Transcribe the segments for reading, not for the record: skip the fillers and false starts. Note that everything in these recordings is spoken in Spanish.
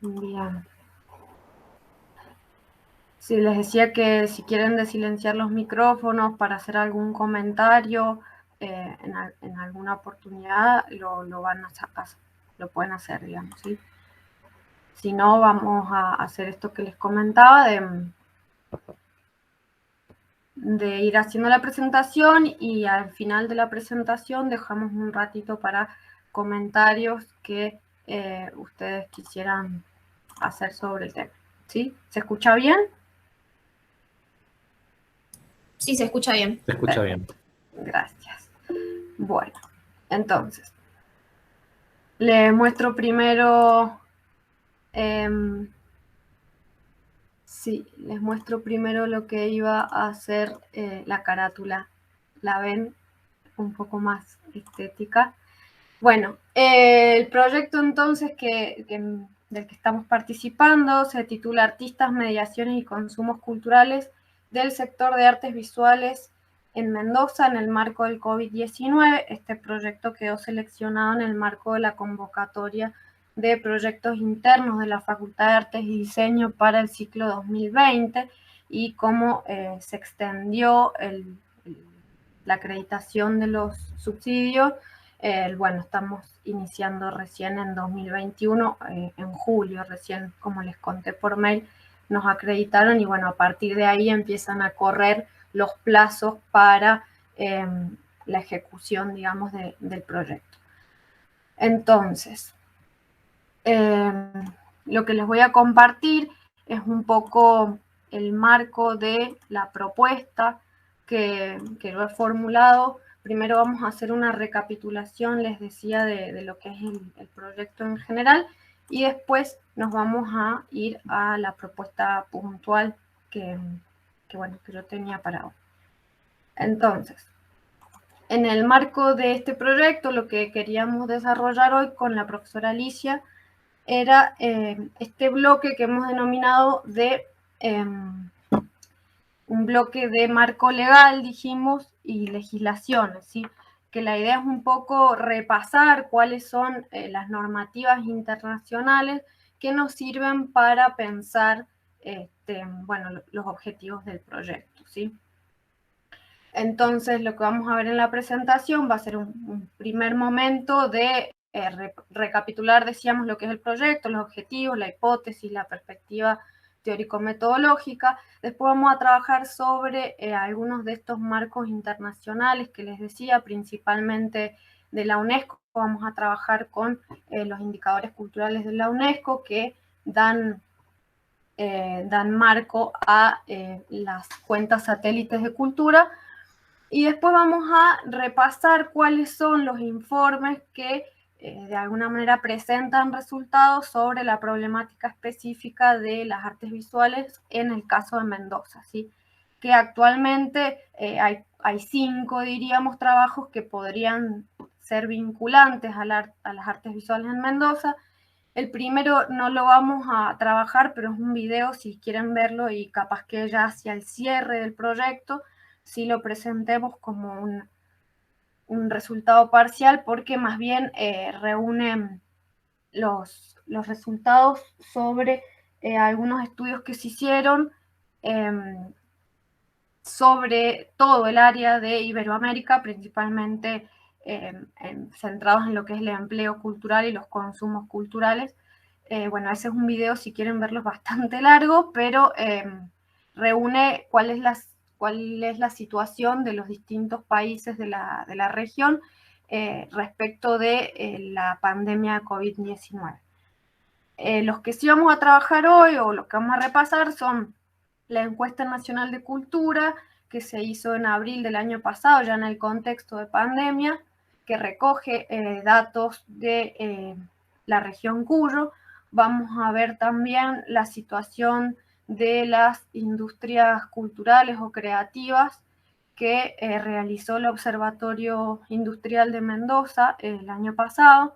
Bien. Sí, les decía que si quieren desilenciar los micrófonos para hacer algún comentario en alguna oportunidad, lo pueden hacer, digamos, ¿sí? Si no, vamos a hacer esto que les comentaba de ir haciendo la presentación, y al final de la presentación dejamos un ratito para comentarios que ustedes quisieran hacer sobre el tema, ¿sí? ¿Se escucha bien? Sí, se escucha bien. Se escucha bien. Gracias. Bueno, entonces, les muestro primero, sí, les muestro primero lo que iba a ser la carátula. La ven un poco más estética. Bueno, el proyecto entonces del que estamos participando se titula Artistas, Mediaciones y Consumos Culturales del Sector de Artes Visuales en Mendoza en el marco del COVID-19. Este proyecto quedó seleccionado en el marco de la convocatoria de proyectos internos de la Facultad de Artes y Diseño para el ciclo 2020, y como se extendió la acreditación de los subsidios, bueno, estamos iniciando recién en 2021, en julio recién, como les conté por mail, nos acreditaron, y bueno, a partir de ahí empiezan a correr los plazos para la ejecución, digamos, del proyecto. Entonces, lo que les voy a compartir es un poco el marco de la propuesta que lo he formulado. Primero vamos a hacer una recapitulación, les decía, de lo que es el proyecto en general, y después nos vamos a ir a la propuesta puntual que yo tenía para hoy. Entonces, en el marco de este proyecto, lo que queríamos desarrollar hoy con la profesora Alicia era este bloque que hemos denominado de un bloque de marco legal, dijimos, y legislaciones, ¿sí? Que la idea es un poco repasar cuáles son las normativas internacionales que nos sirven para pensar bueno, los objetivos del proyecto, ¿sí? Entonces, lo que vamos a ver en la presentación va a ser un primer momento de recapitular, decíamos, lo que es el proyecto, los objetivos, la hipótesis, la perspectiva teórico-metodológica. Después vamos a trabajar sobre algunos de estos marcos internacionales que les decía, principalmente de la UNESCO. Vamos a trabajar con los indicadores culturales de la UNESCO que dan marco a las cuentas satélites de cultura. Y después vamos a repasar cuáles son los informes que de alguna manera presentan resultados sobre la problemática específica de las artes visuales en el caso de Mendoza, ¿sí? Que actualmente hay 5, diríamos, trabajos que podrían ser vinculantes a las artes visuales en Mendoza. El primero no lo vamos a trabajar, pero es un video, si quieren verlo, y capaz que ya hacia el cierre del proyecto sí lo presentemos como un resultado parcial, porque más bien reúne los resultados sobre algunos estudios que se hicieron sobre todo el área de Iberoamérica, principalmente centrados en lo que es el empleo cultural y los consumos culturales. Bueno, ese es un video, si quieren verlo, es bastante largo, pero reúne cuál es la situación de los distintos países de la región respecto de la pandemia de COVID-19. Los que sí vamos a trabajar hoy, o los que vamos a repasar, son la encuesta nacional de cultura, que se hizo en abril del año pasado, ya en el contexto de pandemia, que recoge datos de la región Cuyo. Vamos a ver también la situación de las industrias culturales o creativas que realizó el Observatorio Industrial de Mendoza el año pasado.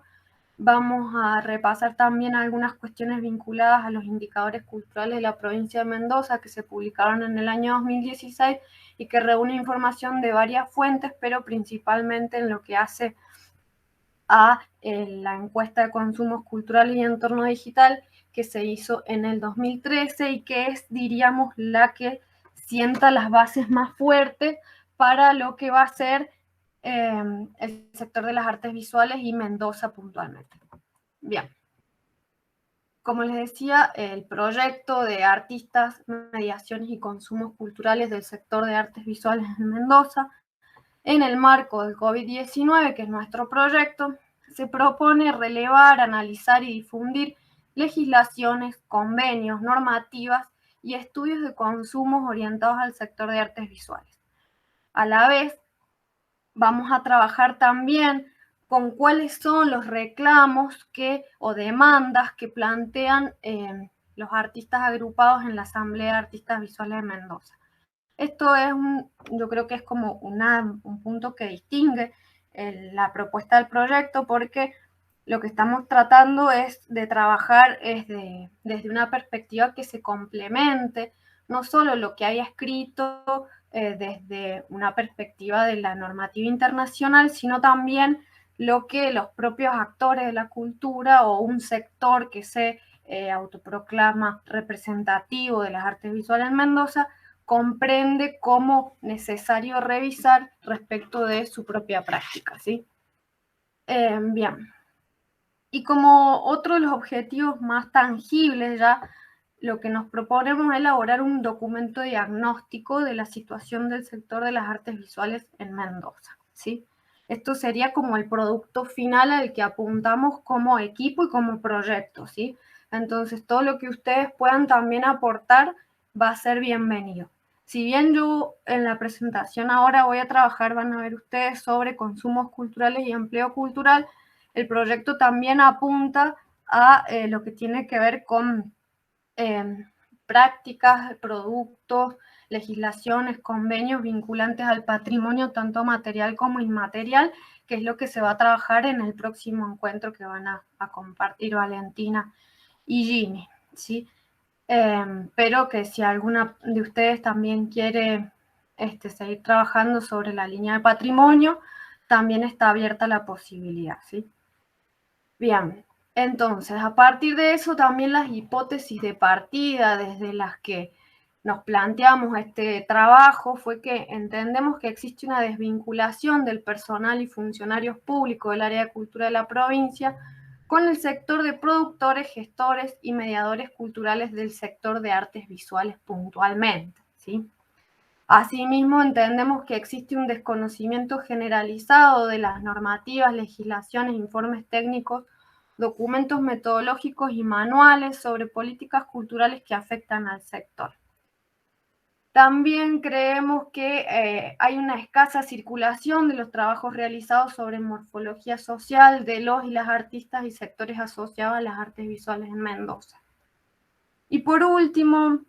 Vamos a repasar también algunas cuestiones vinculadas a los indicadores culturales de la provincia de Mendoza que se publicaron en el año 2016 y que reúne información de varias fuentes, pero principalmente en lo que hace a la encuesta de consumos culturales y entorno digital, que se hizo en el 2013 y que es, diríamos, la que sienta las bases más fuertes para lo que va a ser el sector de las artes visuales y Mendoza puntualmente. Bien. Como les decía, el proyecto de artistas, mediaciones y consumos culturales del sector de artes visuales en Mendoza, en el marco del COVID-19, que es nuestro proyecto, se propone relevar, analizar y difundir legislaciones, convenios, normativas y estudios de consumos orientados al sector de artes visuales. A la vez, vamos a trabajar también con cuáles son los reclamos o demandas que plantean los artistas agrupados en la Asamblea de Artistas Visuales de Mendoza. Esto es yo creo que es como un punto que distingue la propuesta del proyecto, porque lo que estamos tratando es de trabajar desde una perspectiva que se complemente, no solo lo que haya escrito desde una perspectiva de la normativa internacional, sino también lo que los propios actores de la cultura o un sector que se autoproclama representativo de las artes visuales en Mendoza comprende como necesario revisar respecto de su propia práctica, ¿sí? Bien. Y como otro de los objetivos más tangibles ya, lo que nos proponemos es elaborar un documento diagnóstico de la situación del sector de las artes visuales en Mendoza, ¿sí? Esto sería como el producto final al que apuntamos como equipo y como proyecto, ¿sí? Entonces, todo lo que ustedes puedan también aportar va a ser bienvenido. Si bien yo en la presentación ahora voy a trabajar, van a ver ustedes, sobre consumos culturales y empleo cultural, el proyecto también apunta a lo que tiene que ver con prácticas, productos, legislaciones, convenios vinculantes al patrimonio, tanto material como inmaterial, que es lo que se va a trabajar en el próximo encuentro que van a compartir Valentina y Ginny, ¿sí? Pero que si alguna de ustedes también quiere seguir trabajando sobre la línea de patrimonio, también está abierta la posibilidad, ¿sí? Bien, entonces, a partir de eso, también las hipótesis de partida desde las que nos planteamos este trabajo fue que entendemos que existe una desvinculación del personal y funcionarios públicos del área de cultura de la provincia con el sector de productores, gestores y mediadores culturales del sector de artes visuales puntualmente, ¿sí? Asimismo, entendemos que existe un desconocimiento generalizado de las normativas, legislaciones, informes técnicos, documentos metodológicos y manuales sobre políticas culturales que afectan al sector. También creemos que hay una escasa circulación de los trabajos realizados sobre morfología social de los y las artistas y sectores asociados a las artes visuales en Mendoza. Y por último,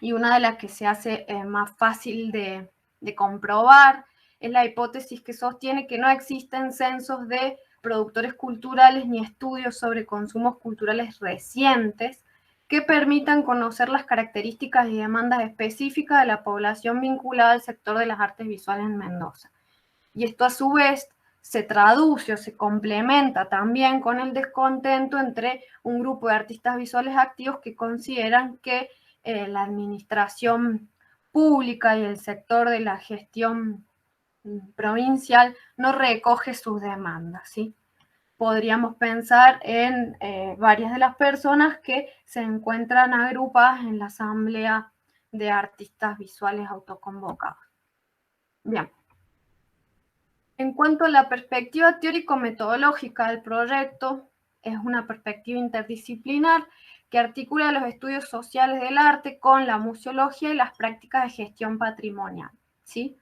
y una de las que se hace más fácil de comprobar, es la hipótesis que sostiene que no existen censos de productores culturales ni estudios sobre consumos culturales recientes que permitan conocer las características y demandas específicas de la población vinculada al sector de las artes visuales en Mendoza. Y esto a su vez se traduce o se complementa también con el descontento entre un grupo de artistas visuales activos que consideran que la administración pública y el sector de la gestión provincial no recoge sus demandas, ¿sí? Podríamos pensar en varias de las personas que se encuentran agrupadas en la Asamblea de Artistas Visuales Autoconvocados. Bien. En cuanto a la perspectiva teórico-metodológica del proyecto, es una perspectiva interdisciplinar que articula los estudios sociales del arte con la museología y las prácticas de gestión patrimonial, ¿sí?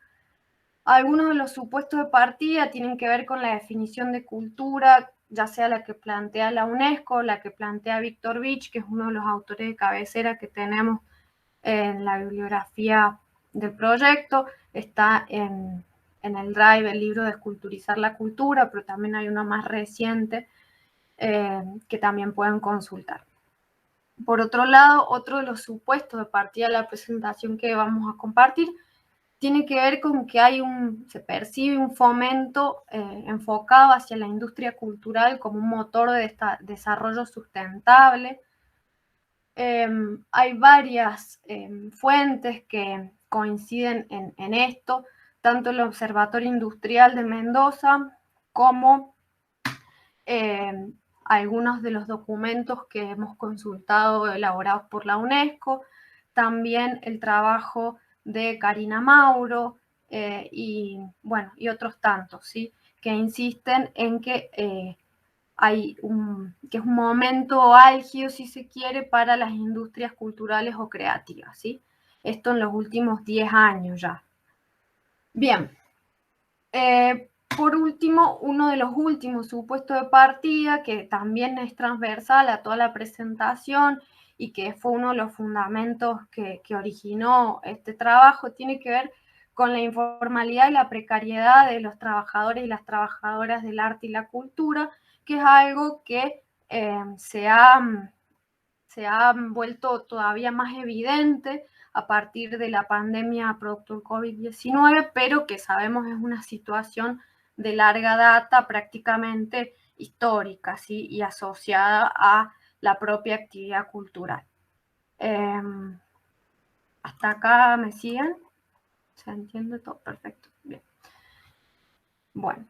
Algunos de los supuestos de partida tienen que ver con la definición de cultura, ya sea la que plantea la UNESCO, la que plantea Víctor Vich, que es uno de los autores de cabecera que tenemos en la bibliografía del proyecto. Está en el Drive el libro de Esculturizar la Cultura, pero también hay uno más reciente que también pueden consultar. Por otro lado, otro de los supuestos de partida de la presentación que vamos a compartir tiene que ver con que se percibe un fomento enfocado hacia la industria cultural como un motor de desarrollo sustentable, Hay varias fuentes que coinciden en esto, tanto el Observatorio Industrial de Mendoza como algunos de los documentos que hemos consultado elaborados por la UNESCO, también el trabajo de Karina Mauro y otros tantos, ¿sí? Que insisten en que que es un momento álgido, si se quiere, para las industrias culturales o creativas, ¿sí? Esto en los últimos 10 años ya. Bien. Por último, uno de los últimos supuestos de partida, que también es transversal a toda la presentación y que fue uno de los fundamentos que originó este trabajo, tiene que ver con la informalidad y la precariedad de los trabajadores y las trabajadoras del arte y la cultura, que es algo que se ha vuelto todavía más evidente a partir de la pandemia producto del COVID-19, pero que sabemos es una situación de larga data, prácticamente histórica, ¿sí? Y asociada a la propia actividad cultural. ¿Hasta acá me siguen? ¿Se entiende todo? Perfecto. Bien. Bueno.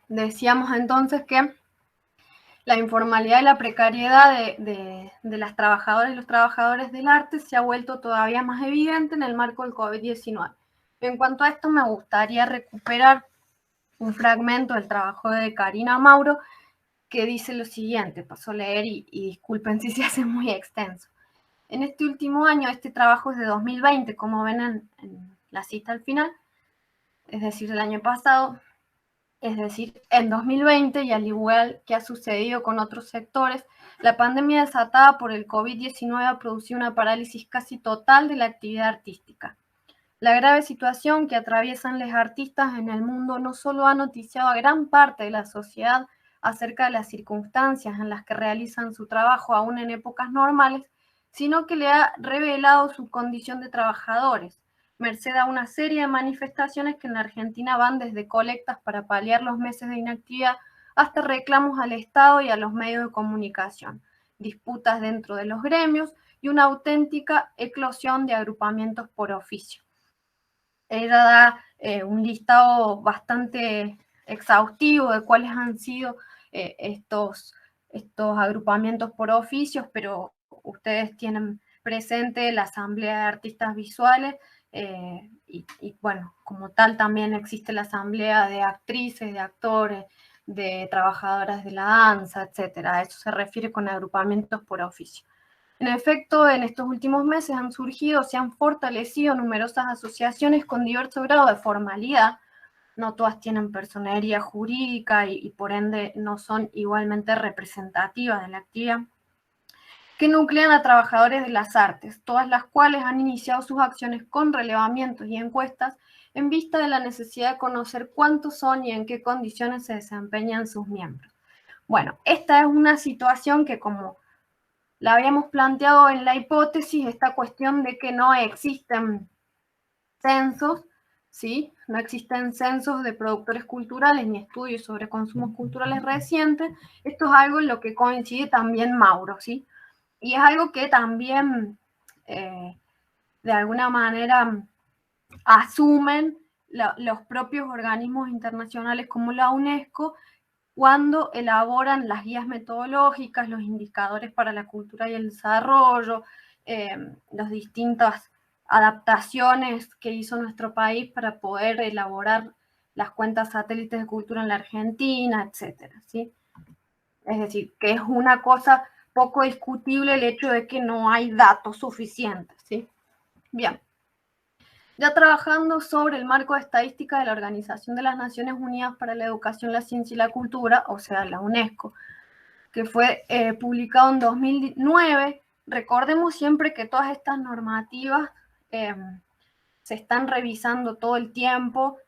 Decíamos entonces que la informalidad y la precariedad de las trabajadoras y los trabajadores del arte se ha vuelto todavía más evidente en el marco del COVID-19. En cuanto a esto, me gustaría recuperar un fragmento del trabajo de Karina Mauro que dice lo siguiente, paso a leer y disculpen si se hace muy extenso. En este último año, este trabajo es de 2020, como ven en la cita al final, es decir, el año pasado, es decir, en 2020, y al igual que ha sucedido con otros sectores, la pandemia desatada por el COVID-19 ha producido una parálisis casi total de la actividad artística. La grave situación que atraviesan los artistas en el mundo no solo ha noticiado a gran parte de la sociedad acerca de las circunstancias en las que realizan su trabajo aún en épocas normales, sino que le ha revelado su condición de trabajadores, merced a una serie de manifestaciones que en la Argentina van desde colectas para paliar los meses de inactividad hasta reclamos al Estado y a los medios de comunicación, disputas dentro de los gremios y una auténtica eclosión de agrupamientos por oficio. Ella da un listado bastante exhaustivo de cuáles han sido estos agrupamientos por oficios, pero ustedes tienen presente la Asamblea de Artistas Visuales y bueno, como tal también existe la Asamblea de Actrices, de Actores, de Trabajadoras de la Danza, etcétera. A eso se refiere con agrupamientos por oficio. En efecto, en estos últimos meses han surgido, se han fortalecido numerosas asociaciones con diverso grado de formalidad. No todas tienen personería jurídica y por ende no son igualmente representativas de la actividad, que nuclean a trabajadores de las artes, todas las cuales han iniciado sus acciones con relevamientos y encuestas en vista de la necesidad de conocer cuántos son y en qué condiciones se desempeñan sus miembros. Bueno, esta es una situación que, como la habíamos planteado en la hipótesis, esta cuestión de que no existen censos, ¿sí? No existen censos de productores culturales ni estudios sobre consumos culturales recientes. Esto es algo en lo que coincide también Mauro, ¿sí? Y es algo que también, de alguna manera, asumen los propios organismos internacionales como la UNESCO, cuando elaboran las guías metodológicas, los indicadores para la cultura y el desarrollo, las distintas adaptaciones que hizo nuestro país para poder elaborar las cuentas satélites de cultura en la Argentina, etcétera, ¿sí? Es decir, que es una cosa poco discutible el hecho de que no hay datos suficientes, ¿sí? Bien. Ya trabajando sobre el marco de estadística de la Organización de las Naciones Unidas para la Educación, la Ciencia y la Cultura, o sea, la UNESCO, que fue publicado en 2009, recordemos siempre que todas estas normativas se están revisando todo el tiempo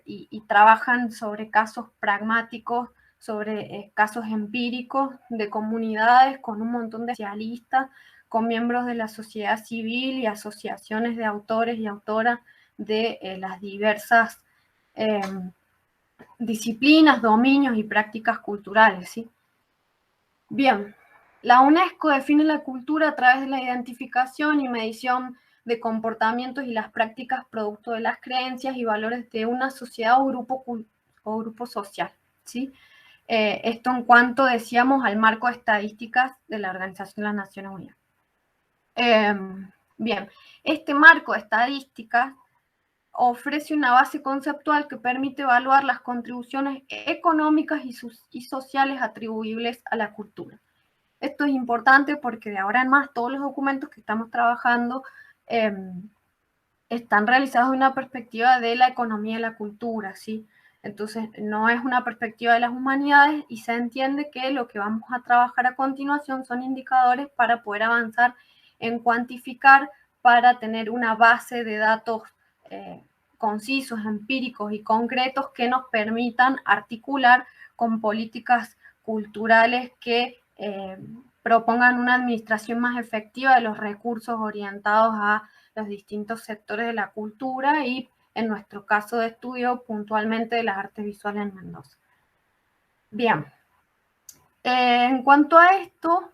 y trabajan sobre casos pragmáticos, sobre casos empíricos de comunidades con un montón de especialistas, con miembros de la sociedad civil y asociaciones de autores y autoras de las diversas disciplinas, dominios y prácticas culturales, ¿sí? Bien, la UNESCO define la cultura a través de la identificación y medición de comportamientos y las prácticas producto de las creencias y valores de una sociedad o grupo social, ¿sí? Esto en cuanto, decíamos, al marco de estadísticas de la Organización de las Naciones Unidas. Bien, este marco de estadísticas ofrece una base conceptual que permite evaluar las contribuciones económicas y sociales atribuibles a la cultura. Esto es importante porque de ahora en más todos los documentos que estamos trabajando están realizados de una perspectiva de la economía y la cultura, ¿sí? Entonces, no es una perspectiva de las humanidades y se entiende que lo que vamos a trabajar a continuación son indicadores para poder avanzar en cuantificar, para tener una base de datos concisos, empíricos y concretos que nos permitan articular con políticas culturales que propongan una administración más efectiva de los recursos orientados a los distintos sectores de la cultura y, en nuestro caso de estudio, puntualmente de las artes visuales en Mendoza. Bien, en cuanto a esto,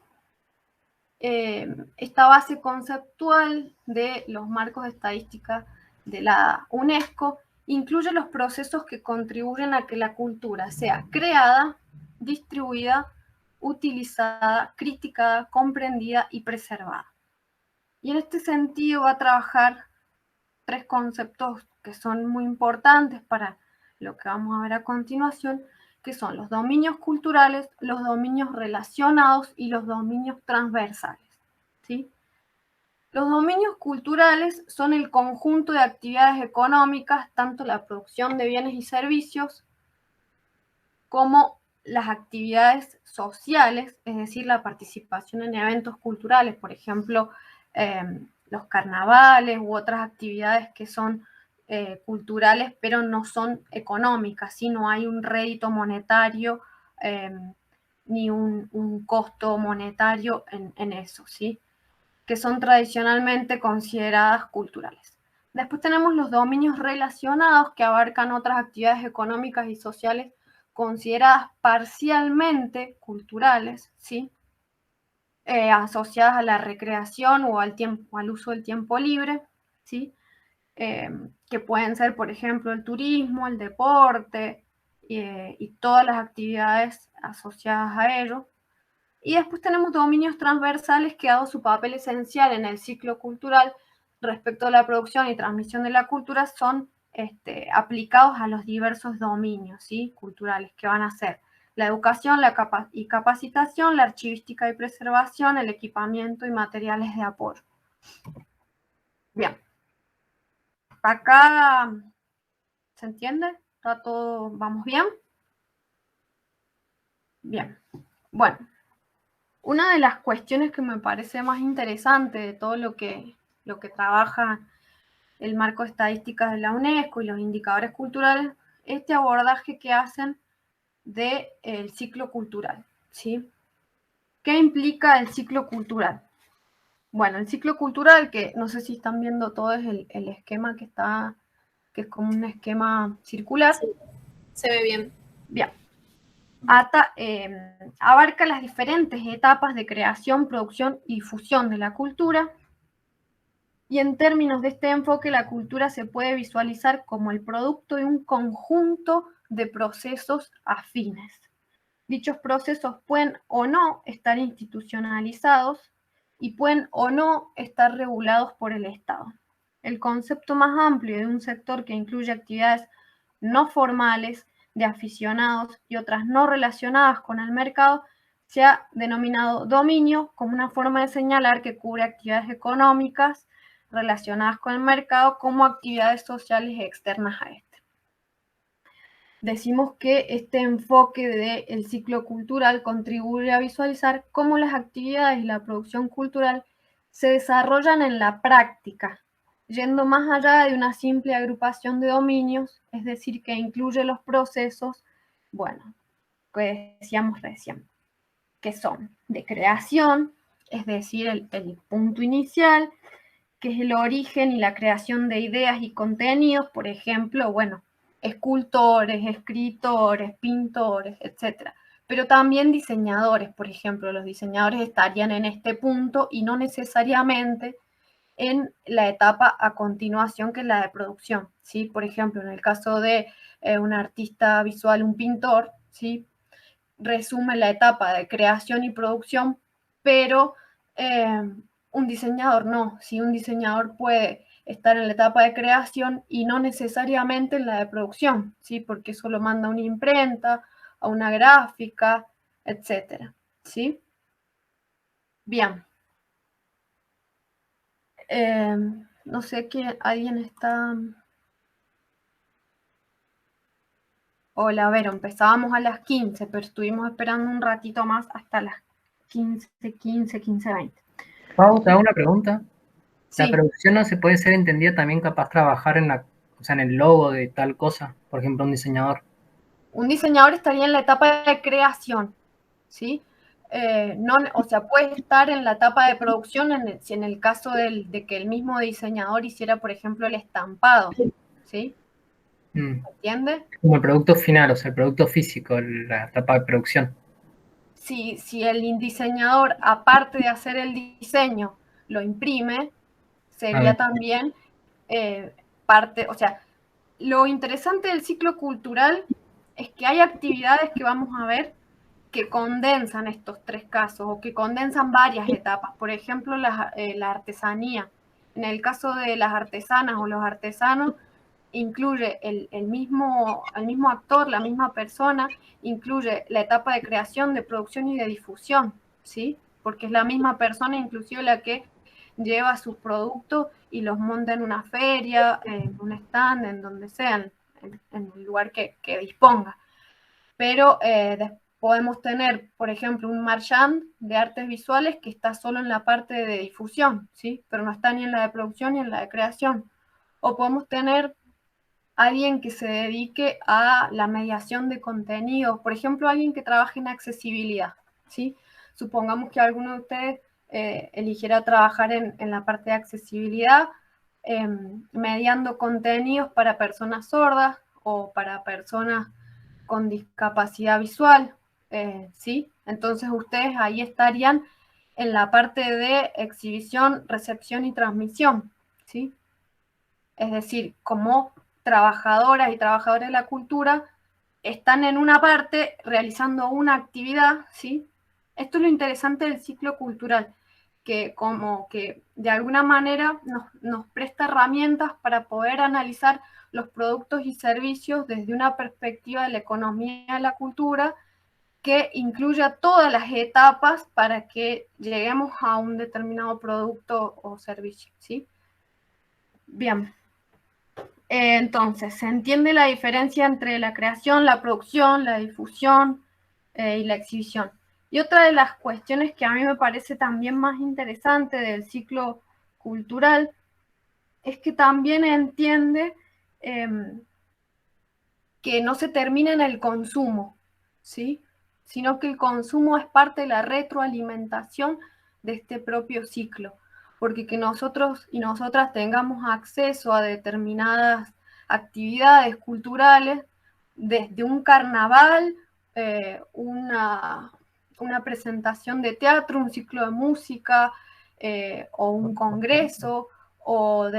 esta base conceptual de los marcos de estadística de la UNESCO incluye los procesos que contribuyen a que la cultura sea creada, distribuida, utilizada, criticada, comprendida y preservada. Y en este sentido va a trabajar tres conceptos que son muy importantes para lo que vamos a ver a continuación, que son los dominios culturales, los dominios relacionados y los dominios transversales, ¿sí? Los dominios culturales son el conjunto de actividades económicas, tanto la producción de bienes y servicios como las actividades sociales, es decir, la participación en eventos culturales, por ejemplo, los carnavales u otras actividades que son culturales, pero no son económicas, ¿sí? No hay un rédito monetario ni un costo monetario en eso, ¿sí? Que son tradicionalmente consideradas culturales. Después tenemos los dominios relacionados que abarcan otras actividades económicas y sociales consideradas parcialmente culturales, ¿sí? Asociadas a la recreación o al tiempo, al uso del tiempo libre, ¿sí? Que pueden ser, por ejemplo, el turismo, el deporte y todas las actividades asociadas a ello. Y después tenemos dominios transversales que, dado su papel esencial en el ciclo cultural respecto a la producción y transmisión de la cultura, son aplicados a los diversos dominios, ¿sí? Culturales, que van a ser la educación y capacitación, la archivística y preservación, el equipamiento y materiales de apoyo. Bien. Acá, ¿se entiende? ¿Está todo, vamos bien? Bien. Bueno. Una de las cuestiones que me parece más interesante de todo lo que trabaja el marco de estadísticas de la UNESCO y los indicadores culturales, este abordaje que hacen del ciclo cultural, ¿sí? ¿Qué implica el ciclo cultural? Bueno, el ciclo cultural, que no sé si están viendo todo, es el esquema que está, que es como un esquema circular. Sí, se ve bien. Bien. Abarca las diferentes etapas de creación, producción y difusión de la cultura. Y en términos de este enfoque, la cultura se puede visualizar como el producto de un conjunto de procesos afines. Dichos procesos pueden o no estar institucionalizados y pueden o no estar regulados por el Estado. El concepto más amplio de un sector que incluye actividades no formales, de aficionados y otras no relacionadas con el mercado, se ha denominado dominio como una forma de señalar que cubre actividades económicas relacionadas con el mercado como actividades sociales externas a este. Decimos que este enfoque del ciclo cultural contribuye a visualizar cómo las actividades y la producción cultural se desarrollan en la práctica, yendo más allá de una simple agrupación de dominios, es decir, que incluye los procesos, bueno, que decíamos recién, que son de creación, es decir, el punto inicial, que es el origen y la creación de ideas y contenidos, por ejemplo, bueno, escultores, escritores, pintores, etc. Pero también diseñadores, por ejemplo, los diseñadores estarían en este punto y no necesariamente en la etapa a continuación, que es la de producción, ¿sí? Por ejemplo, en el caso de un artista visual, un pintor, ¿sí? Resume la etapa de creación y producción, pero un diseñador no, ¿sí? Un diseñador puede estar en la etapa de creación y no necesariamente en la de producción, ¿sí? Porque eso lo manda a una imprenta, a una gráfica, etcétera, ¿sí? Bien. No sé qué, alguien está... Hola, Vero, empezábamos a las 15, pero estuvimos esperando un ratito más hasta las 15:20. Pau, te hago una pregunta. La Sí, producción no se puede ser entendida también capaz trabajar o sea, en el logo de tal cosa, por ejemplo, un diseñador. un diseñador estaría en la etapa de creación, ¿sí? No, o sea, puede estar en la etapa de producción si en el caso de que el mismo diseñador hiciera, por ejemplo, el estampado, ¿sí? Mm. ¿Entiendes? Como el producto final, o sea, el producto físico, la etapa de producción. Si el diseñador, aparte de hacer el diseño, lo imprime, A sería ver, también parte, o sea, lo interesante del ciclo cultural es que hay actividades que vamos a ver que condensan estos tres casos o que condensan varias etapas. Por ejemplo, la artesanía. En el caso de las artesanas o los artesanos, incluye el mismo actor, la misma persona, incluye la etapa de creación, de producción y de difusión, ¿sí? Porque es la misma persona, inclusive la que lleva sus productos y los monta en una feria, en un stand, en donde sean, en el lugar que disponga. Pero podemos tener, por ejemplo, un marchand de artes visuales que está solo en la parte de difusión, ¿sí? Pero no está ni en la de producción ni en la de creación. O podemos tener alguien que se dedique a la mediación de contenido, por ejemplo, alguien que trabaje en accesibilidad, ¿sí? Supongamos que alguno de ustedes eligiera trabajar en la parte de accesibilidad, mediando contenidos para personas sordas o para personas con discapacidad visual, ¿sí? Entonces ustedes ahí estarían en la parte de exhibición, recepción y transmisión, ¿sí? Es decir, como trabajadoras y trabajadores de la cultura están en una parte realizando una actividad, ¿sí? Esto es lo interesante del ciclo cultural, que como que de alguna manera nos presta herramientas para poder analizar los productos y servicios desde una perspectiva de la economía de la cultura que incluya todas las etapas para que lleguemos a un determinado producto o servicio, ¿sí? Bien. Entonces, se entiende la diferencia entre la creación, la producción, la difusión y la exhibición. Y otra de las cuestiones que a mí me parece también más interesante del ciclo cultural es que también entiende eh, que no se termina en el consumo, ¿sí? Sino que el consumo es parte de la retroalimentación de este propio ciclo, porque que nosotros y nosotras tengamos acceso a determinadas actividades culturales, desde un carnaval, una presentación de teatro, un ciclo de música o un congreso o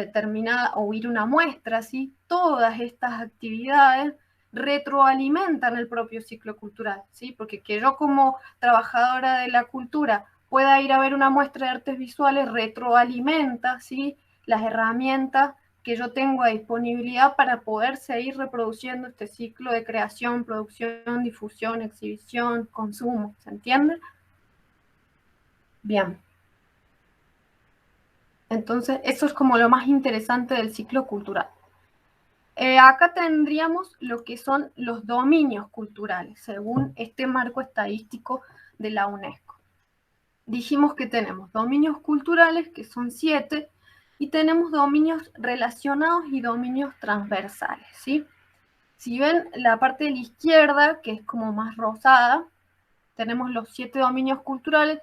ir a una muestra, ¿sí? Todas estas actividades retroalimentan el propio ciclo cultural, ¿sí? Porque que yo como trabajadora de la cultura pueda ir a ver una muestra de artes visuales retroalimenta, ¿sí? Las herramientas que yo tengo a disponibilidad para poder seguir reproduciendo este ciclo de creación, producción, difusión, exhibición, consumo, ¿se entiende? Bien. Entonces, eso es como lo más interesante del ciclo cultural. Acá tendríamos lo que son los dominios culturales, según este marco estadístico de la UNESCO. Dijimos que tenemos dominios culturales, que son 7, y tenemos dominios relacionados y dominios transversales, ¿sí? Si ven la parte de la izquierda, que es como más rosada, tenemos los 7 dominios culturales.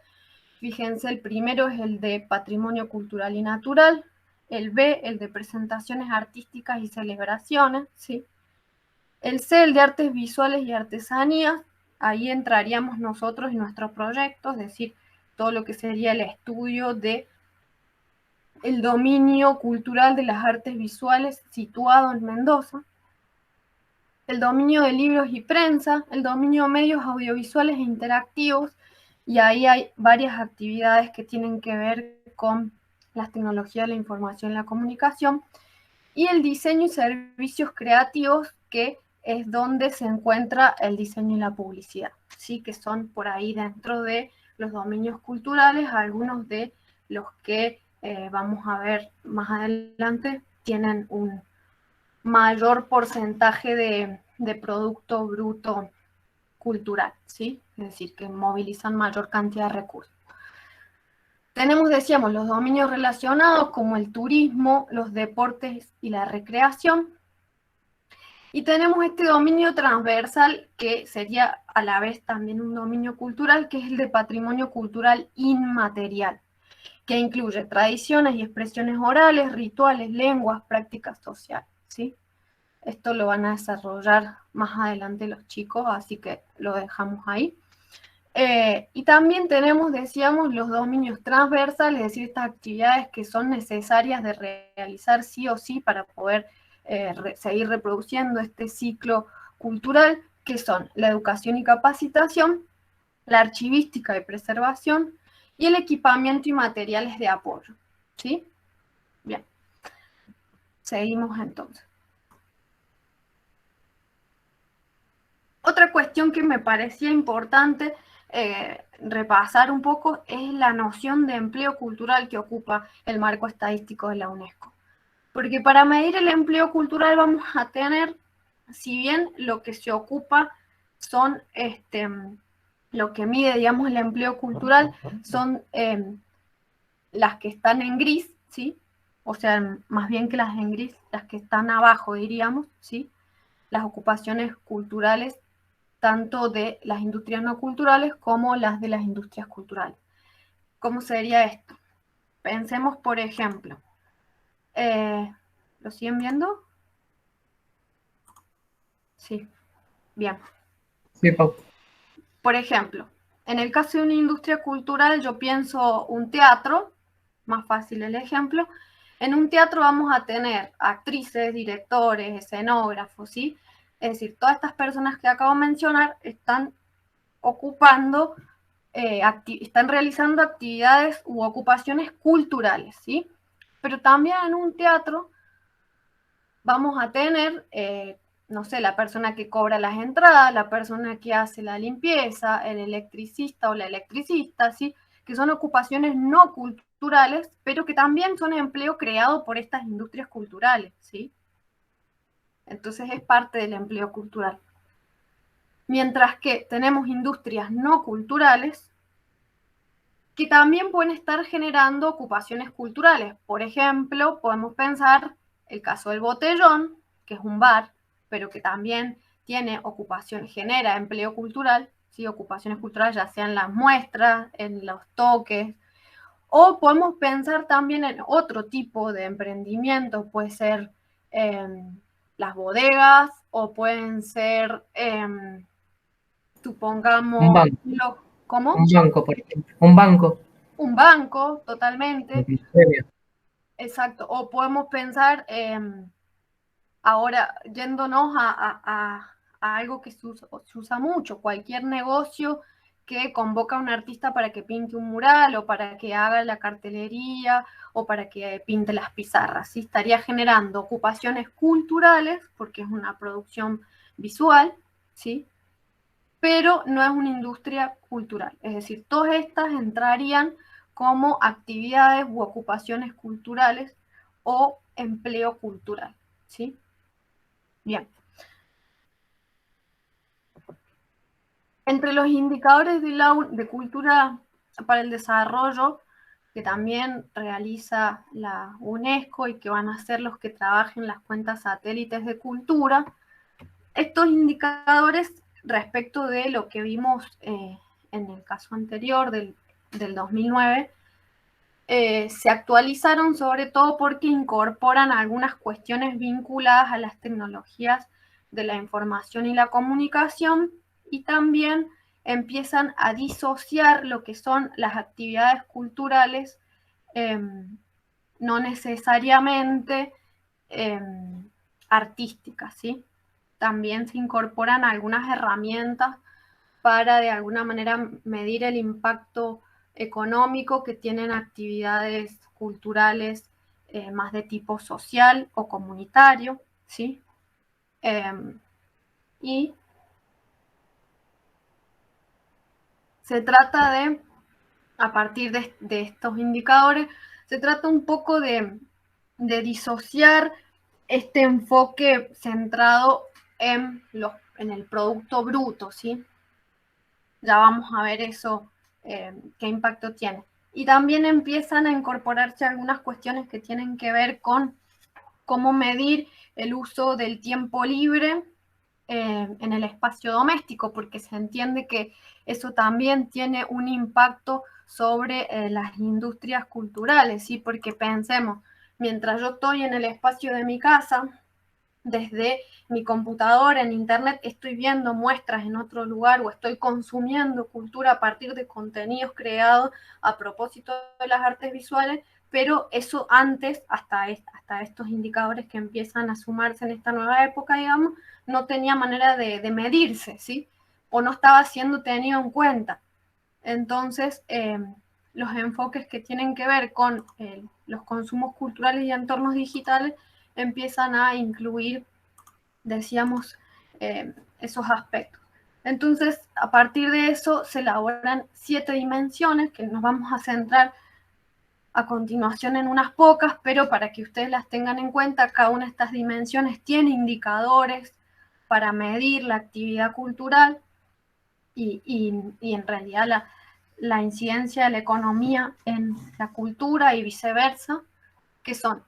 Fíjense, el primero es el de patrimonio cultural y natural, el B, el de presentaciones artísticas y celebraciones, ¿sí? El CEL de Artes Visuales y Artesanías, ahí entraríamos nosotros en nuestro proyecto, es decir, todo lo que sería el estudio de el dominio cultural de las artes visuales situado en Mendoza, el dominio de libros y prensa, el dominio de medios audiovisuales e interactivos, y ahí hay varias actividades que tienen que ver con las tecnologías de la información y la comunicación, y el diseño y servicios creativos, que es donde se encuentra el diseño y la publicidad, ¿sí? Que son por ahí dentro de los dominios culturales, algunos de los que vamos a ver más adelante tienen un mayor porcentaje de producto bruto cultural, ¿sí? Es decir, que movilizan mayor cantidad de recursos. Tenemos, decíamos, los dominios relacionados como el turismo, los deportes y la recreación. Y tenemos este dominio transversal que sería a la vez también un dominio cultural, que es el de patrimonio cultural inmaterial, que incluye tradiciones y expresiones orales, rituales, lenguas, prácticas sociales, ¿sí? Esto lo van a desarrollar más adelante los chicos, así que lo dejamos ahí. Y también tenemos, decíamos, los dominios transversales, es decir, estas actividades que son necesarias de realizar sí o sí para poder seguir reproduciendo este ciclo cultural, que son la educación y capacitación, la archivística y preservación, y el equipamiento y materiales de apoyo, ¿sí? Bien, seguimos entonces. Otra cuestión que me parecía importante repasar un poco es la noción de empleo cultural que ocupa el marco estadístico de la UNESCO. Porque para medir el empleo cultural vamos a tener, si bien lo que se ocupa son, lo que mide, digamos, el empleo cultural son las que están en gris, ¿sí? O sea, más bien que las en gris, las que están abajo, diríamos, ¿sí? Las ocupaciones culturales tanto de las industrias no culturales como las de las industrias culturales. ¿Cómo sería esto? Pensemos, por ejemplo, ¿lo siguen viendo? Sí, bien. Sí, Pau. Por ejemplo, en el caso de una industria cultural, yo pienso un teatro, más fácil el ejemplo. En un teatro vamos a tener actrices, directores, escenógrafos, ¿sí? Es decir, todas estas personas que acabo de mencionar están ocupando están realizando actividades u ocupaciones culturales, ¿sí? Pero también en un teatro vamos a tener, no sé, la persona que cobra las entradas, la persona que hace la limpieza, el electricista o la electricista, ¿sí? Que son ocupaciones no culturales, pero que también son empleo creado por estas industrias culturales, ¿sí? Entonces es parte del empleo cultural. Mientras que tenemos industrias no culturales, que también pueden estar generando ocupaciones culturales. Por ejemplo, podemos pensar el caso del Botellón, que es un bar, pero que también tiene ocupación, genera empleo cultural, ¿sí? Ocupaciones culturales ya sean las muestras, en los toques, o podemos pensar también en otro tipo de emprendimiento, puede ser las bodegas, o pueden ser, Un supongamos, banco, ¿cómo? un banco, por ejemplo. Un banco. Un banco, totalmente. Un ministerio. Exacto, o podemos pensar ahora yéndonos a algo que se usa mucho, cualquier negocio que convoca a un artista para que pinte un mural o para que haga la cartelería o para que pinte las pizarras, ¿sí? Estaría generando ocupaciones culturales porque es una producción visual, ¿sí? Pero no es una industria cultural, es decir, todas estas entrarían como actividades u ocupaciones culturales o empleo cultural, ¿sí? Bien. Entre los indicadores de cultura para el desarrollo que también realiza la UNESCO y que van a ser los que trabajen las cuentas satélites de cultura, estos indicadores respecto de lo que vimos en el caso anterior del 2009, se actualizaron sobre todo porque incorporan algunas cuestiones vinculadas a las tecnologías de la información y la comunicación, y también empiezan a disociar lo que son las actividades culturales, no necesariamente artísticas, ¿sí? También se incorporan algunas herramientas para de alguna manera medir el impacto económico que tienen actividades culturales más de tipo social o comunitario, ¿sí? Y se trata de, a partir de estos indicadores, se trata un poco de disociar este enfoque centrado en el producto bruto, ¿sí? Ya vamos a ver eso, qué impacto tiene. Y también empiezan a incorporarse algunas cuestiones que tienen que ver con cómo medir el uso del tiempo libre en el espacio doméstico, porque se entiende que eso también tiene un impacto sobre las industrias culturales, ¿sí? Porque pensemos, mientras yo estoy en el espacio de mi casa, desde mi computadora, en internet, estoy viendo muestras en otro lugar o estoy consumiendo cultura a partir de contenidos creados a propósito de las artes visuales, pero eso antes, hasta estos indicadores que empiezan a sumarse en esta nueva época, digamos, no tenía manera de medirse, ¿sí? O no estaba siendo tenido en cuenta. Entonces, los enfoques que tienen que ver con los consumos culturales y entornos digitales empiezan a incluir, decíamos, esos aspectos. Entonces, a partir de eso se elaboran 7 dimensiones que nos vamos a centrar a continuación en unas pocas, pero para que ustedes las tengan en cuenta, cada una de estas dimensiones tiene indicadores para medir la actividad cultural y en realidad la incidencia de la economía en la cultura y viceversa, que son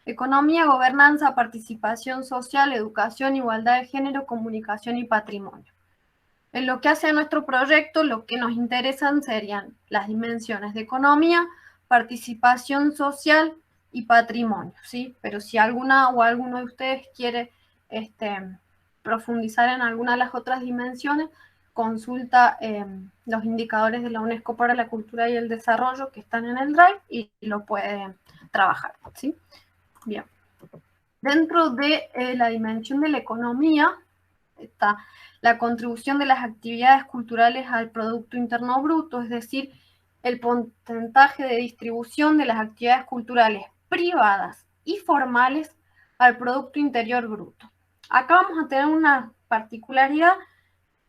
economía, gobernanza, participación social, educación, igualdad de género, comunicación y patrimonio. En lo que hace a nuestro proyecto, lo que nos interesan serían las dimensiones de economía, participación social y patrimonio, ¿sí? Pero si alguna o alguno de ustedes quiere profundizar en alguna de las otras dimensiones, consulta los indicadores de la UNESCO para la cultura y el desarrollo que están en el Drive y lo pueden trabajar, ¿sí? Bien. Dentro de la dimensión de la economía está la contribución de las actividades culturales al Producto Interno Bruto, es decir, el porcentaje de distribución de las actividades culturales privadas y formales al Producto Interior Bruto. Acá vamos a tener una particularidad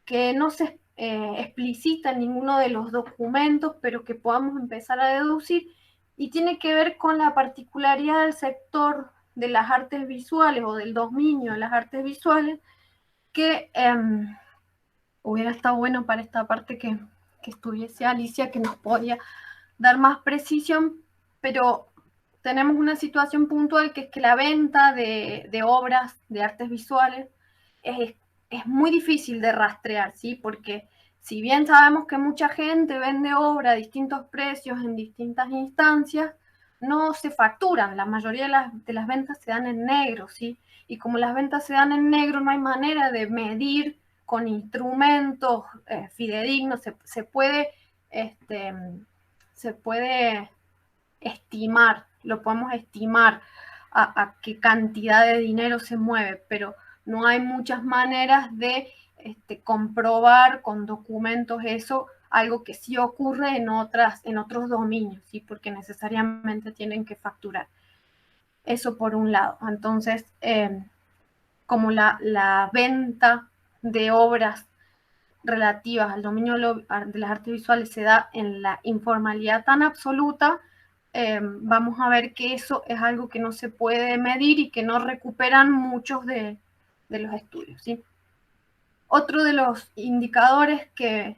que no se explicita en ninguno de los documentos, pero que podamos empezar a deducir, y tiene que ver con la particularidad del sector de las artes visuales o del dominio de las artes visuales, que hubiera estado bueno para esta parte que estuviese Alicia, que nos podía dar más precisión, pero tenemos una situación puntual que es que la venta de obras de artes visuales es muy difícil de rastrear, ¿sí? Porque si bien sabemos que mucha gente vende obra a distintos precios en distintas instancias, no se facturan, la mayoría de las ventas se dan en negro, ¿sí? Y como las ventas se dan en negro, no hay manera de medir con instrumentos fidedignos, se puede estimar, lo podemos estimar a qué cantidad de dinero se mueve, pero no hay muchas maneras de comprobar con documentos eso, algo que sí ocurre en otros dominios, ¿sí? Porque necesariamente tienen que facturar. Eso por un lado. Entonces, como la venta de obras relativas al dominio de las artes visuales se da en la informalidad tan absoluta, vamos a ver que eso es algo que no se puede medir y que no recuperan muchos de los estudios, ¿sí? Otro de los indicadores que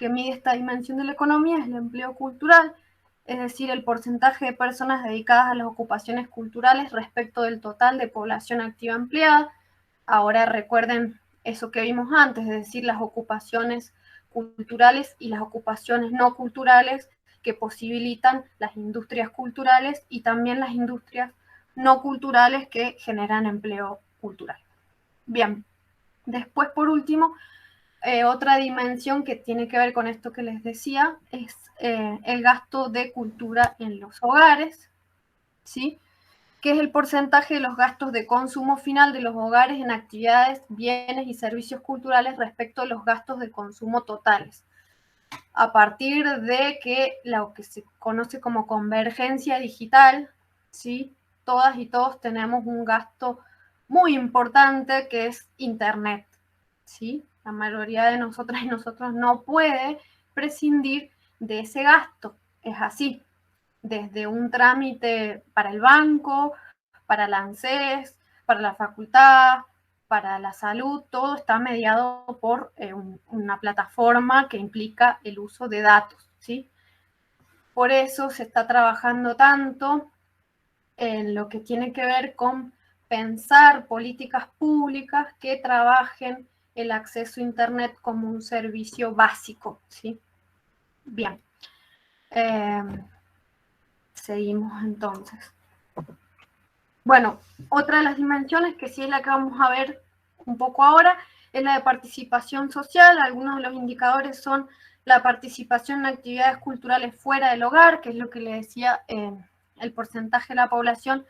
mide esta dimensión de la economía es el empleo cultural, es decir, el porcentaje de personas dedicadas a las ocupaciones culturales respecto del total de población activa empleada. Ahora recuerden eso que vimos antes, es decir, las ocupaciones culturales y las ocupaciones no culturales que posibilitan las industrias culturales y también las industrias no culturales que generan empleo cultural. Bien, Después, por último, otra dimensión que tiene que ver con esto que les decía es el gasto de cultura en los hogares, ¿sí? Que es el porcentaje de los gastos de consumo final de los hogares en actividades, bienes y servicios culturales respecto a los gastos de consumo totales. A partir de que lo que se conoce como convergencia digital, ¿sí? Todas y todos tenemos un gasto muy importante que es Internet, ¿sí? La mayoría de nosotras y nosotros no puede prescindir de ese gasto, es así, desde un trámite para el banco, para la ANSES, para la facultad, para la salud, todo está mediado por una plataforma que implica el uso de datos, ¿sí? Por eso se está trabajando tanto en lo que tiene que ver con pensar políticas públicas que trabajen el acceso a Internet como un servicio básico, ¿sí? Bien. Seguimos entonces. Bueno, otra de las dimensiones, que sí es la que vamos a ver un poco ahora, es la de participación social. Algunos de los indicadores son la participación en actividades culturales fuera del hogar, que es lo que le decía, el porcentaje de la población,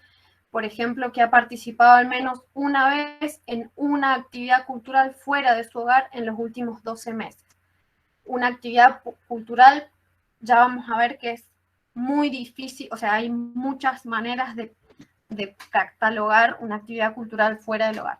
por ejemplo, que ha participado al menos una vez en una actividad cultural fuera de su hogar en los últimos 12 meses. Una actividad cultural, ya vamos a ver que es muy difícil, o sea, hay muchas maneras de catalogar una actividad cultural fuera del hogar.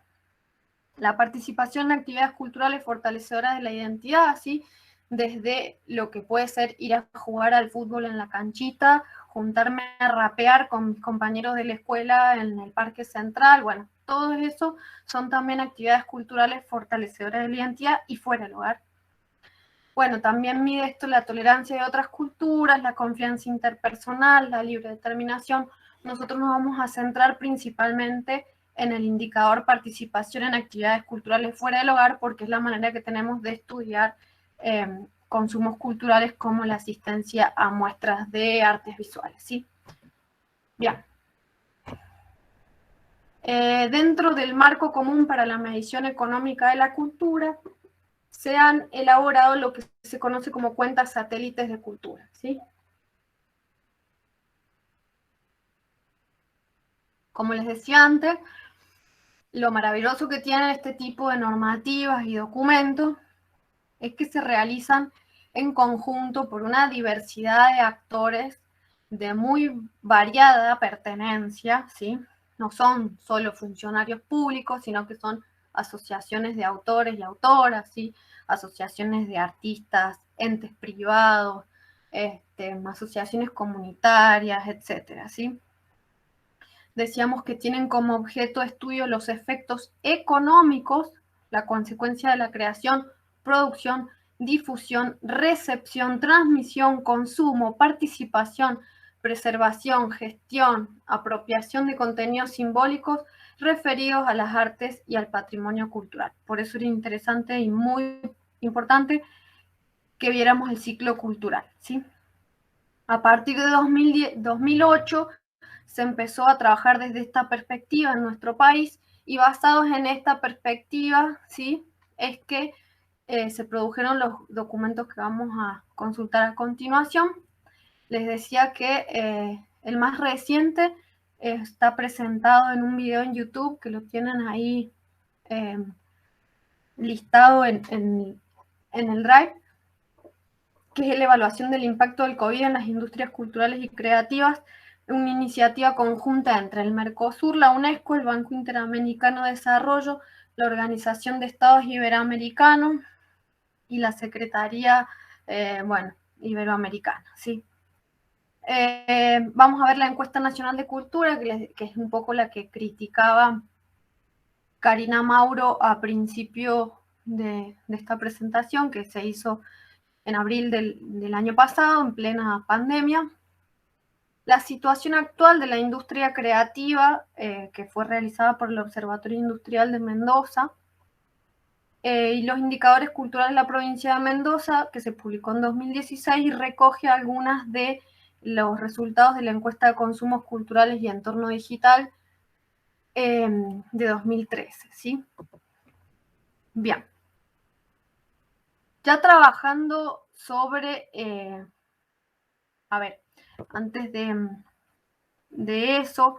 La participación en actividades culturales fortalecedoras de la identidad, así desde lo que puede ser ir a jugar al fútbol en la canchita, juntarme a rapear con mis compañeros de la escuela en el parque central, bueno, todo eso son también actividades culturales fortalecedoras de la identidad y fuera del hogar. Bueno, también mide esto la tolerancia de otras culturas, la confianza interpersonal, la libre determinación. Nosotros nos vamos a centrar principalmente en el indicador participación en actividades culturales fuera del hogar, porque es la manera que tenemos de estudiar consumos culturales como la asistencia a muestras de artes visuales, ¿sí? Bien. Dentro del marco común para la medición económica de la cultura, se han elaborado lo que se conoce como cuentas satélites de cultura, ¿sí? Como les decía antes, lo maravilloso que tienen este tipo de normativas y documentos es que se realizan en conjunto por una diversidad de actores de muy variada pertenencia, ¿sí? No son solo funcionarios públicos, sino que son asociaciones de autores y autoras, ¿sí? Asociaciones de artistas, entes privados, asociaciones comunitarias, etcétera, ¿sí? Decíamos que tienen como objeto de estudio los efectos económicos, la consecuencia de la creación, producción, difusión, recepción, transmisión, consumo, participación, preservación, gestión, apropiación de contenidos simbólicos referidos a las artes y al patrimonio cultural. Por eso era interesante y muy importante que viéramos el ciclo cultural, ¿sí? A partir de 2008 se empezó a trabajar desde esta perspectiva en nuestro país y basados en esta perspectiva, ¿sí? Es que se produjeron los documentos que vamos a consultar a continuación. Les decía que el más reciente está presentado en un video en YouTube que lo tienen ahí listado en el Drive, que es la evaluación del impacto del COVID en las industrias culturales y creativas, una iniciativa conjunta entre el Mercosur, la UNESCO, el Banco Interamericano de Desarrollo, la Organización de Estados Iberoamericanos y la Secretaría, Iberoamericana, ¿sí? Vamos a ver la encuesta nacional de cultura, que es un poco la que criticaba Karina Mauro a principio de esta presentación, que se hizo en abril del año pasado, en plena pandemia. La situación actual de la industria creativa, que fue realizada por el Observatorio Industrial de Mendoza, y los indicadores culturales de la provincia de Mendoza, que se publicó en 2016 y recoge algunas de los resultados de la encuesta de consumos culturales y entorno digital de 2013, ¿sí? Bien. Ya trabajando sobre, a ver, antes de eso,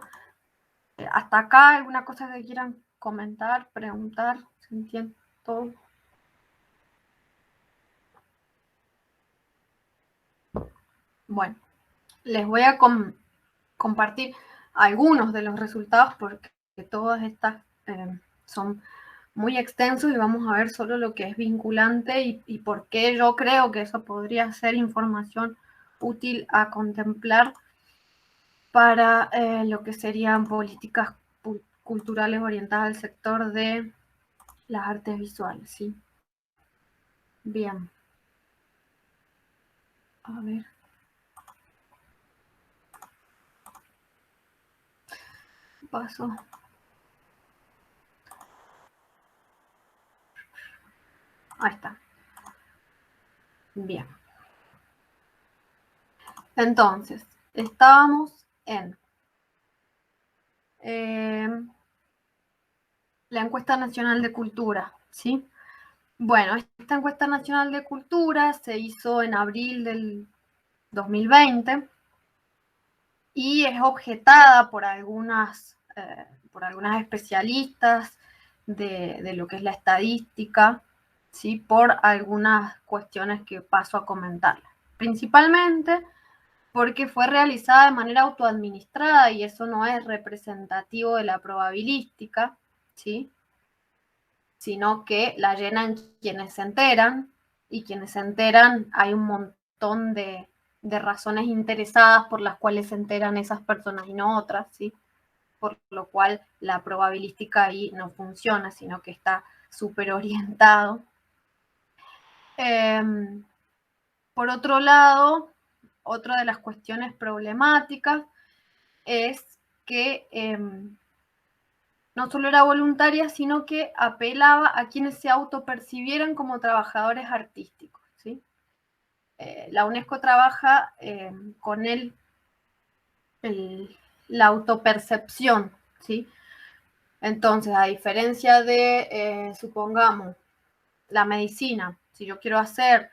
hasta acá, ¿alguna cosa que quieran comentar, preguntar? ¿Se entiende todo? Bueno, les voy a compartir algunos de los resultados porque todas estas son muy extensos y vamos a ver solo lo que es vinculante y por qué yo creo que eso podría ser información útil a contemplar para lo que serían políticas culturales orientadas al sector de las artes visuales, ¿sí? Bien. A ver. Paso. Ahí está. Bien. Entonces, estábamos en la encuesta nacional de cultura, ¿sí? Bueno, esta encuesta nacional de cultura se hizo en abril del 2020 y es objetada por algunas especialistas de lo que es la estadística, ¿sí? Por algunas cuestiones que paso a comentar. Principalmente porque fue realizada de manera autoadministrada y eso no es representativo de la probabilística, ¿sí? Sino que la llenan quienes se enteran, y quienes se enteran hay un montón de razones interesadas por las cuales se enteran esas personas y no otras, ¿sí? Por lo cual la probabilística ahí no funciona, sino que está súper orientado. Por otro lado, otra de las cuestiones problemáticas es que no solo era voluntaria, sino que apelaba a quienes se autopercibieran como trabajadores artísticos, ¿sí? La UNESCO trabaja con la autopercepción, ¿sí? Entonces, a diferencia de, supongamos, la medicina, si yo quiero hacer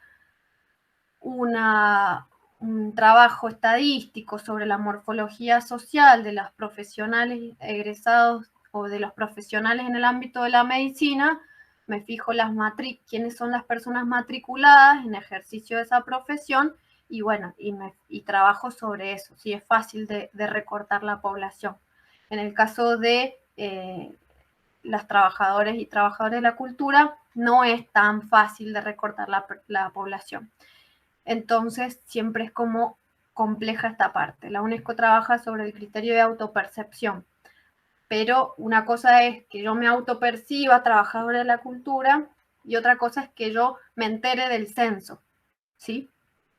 un trabajo estadístico sobre la morfología social de los profesionales egresados o de los profesionales en el ámbito de la medicina, me fijo quiénes son las personas matriculadas en ejercicio de esa profesión y bueno, y trabajo sobre eso. Sí, es fácil de recortar la población. En el caso de los trabajadores y trabajadoras de la cultura, no es tan fácil de recortar la población. Entonces, siempre es como compleja esta parte. La UNESCO trabaja sobre el criterio de autopercepción, pero una cosa es que yo me autoperciba trabajadora de la cultura y otra cosa es que yo me entere del censo, ¿sí?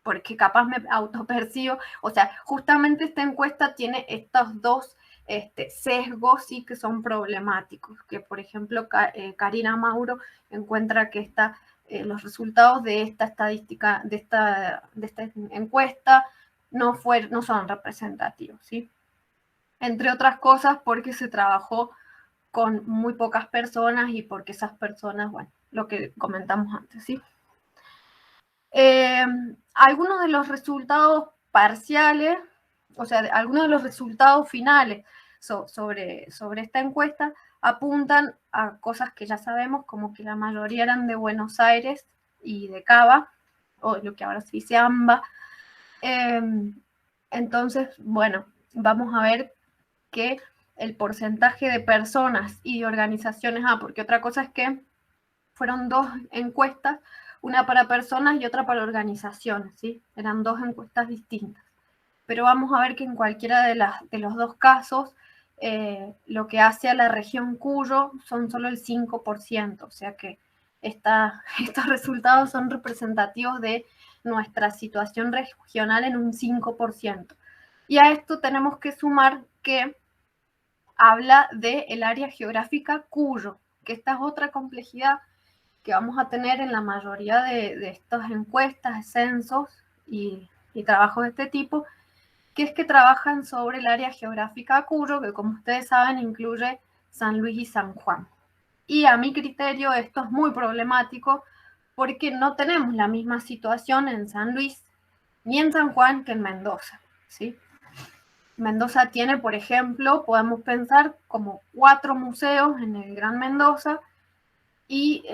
Porque capaz me autopercibo, o sea, justamente esta encuesta tiene estos dos sesgos, sí, que son problemáticos, que por ejemplo Karina Mauro encuentra que los resultados de esta estadística, de esta encuesta, no son representativos, ¿sí? Entre otras cosas porque se trabajó con muy pocas personas y porque esas personas, bueno, lo que comentamos antes, ¿sí? Algunos de los resultados parciales, o sea, algunos de los resultados finales sobre esta encuesta apuntan a cosas que ya sabemos, como que la mayoría eran de Buenos Aires y de Cava, o lo que ahora se dice AMBA. Entonces, bueno, vamos a ver que el porcentaje de personas y de organizaciones, porque otra cosa es que fueron dos encuestas, una para personas y otra para organizaciones, ¿sí? Eran dos encuestas distintas. Pero vamos a ver que en cualquiera de los dos casos, lo que hace a la región Cuyo son solo el 5%, o sea que estos resultados son representativos de nuestra situación regional en un 5%. Y a esto tenemos que sumar que habla del área geográfica Cuyo, que esta es otra complejidad que vamos a tener en la mayoría de estas encuestas, censos y trabajos de este tipo, que es que trabajan sobre el área geográfica Cuyo, que como ustedes saben incluye San Luis y San Juan. Y a mi criterio esto es muy problemático porque no tenemos la misma situación en San Luis ni en San Juan que en Mendoza, ¿sí? Mendoza tiene, por ejemplo, podemos pensar como 4 museos en el Gran Mendoza y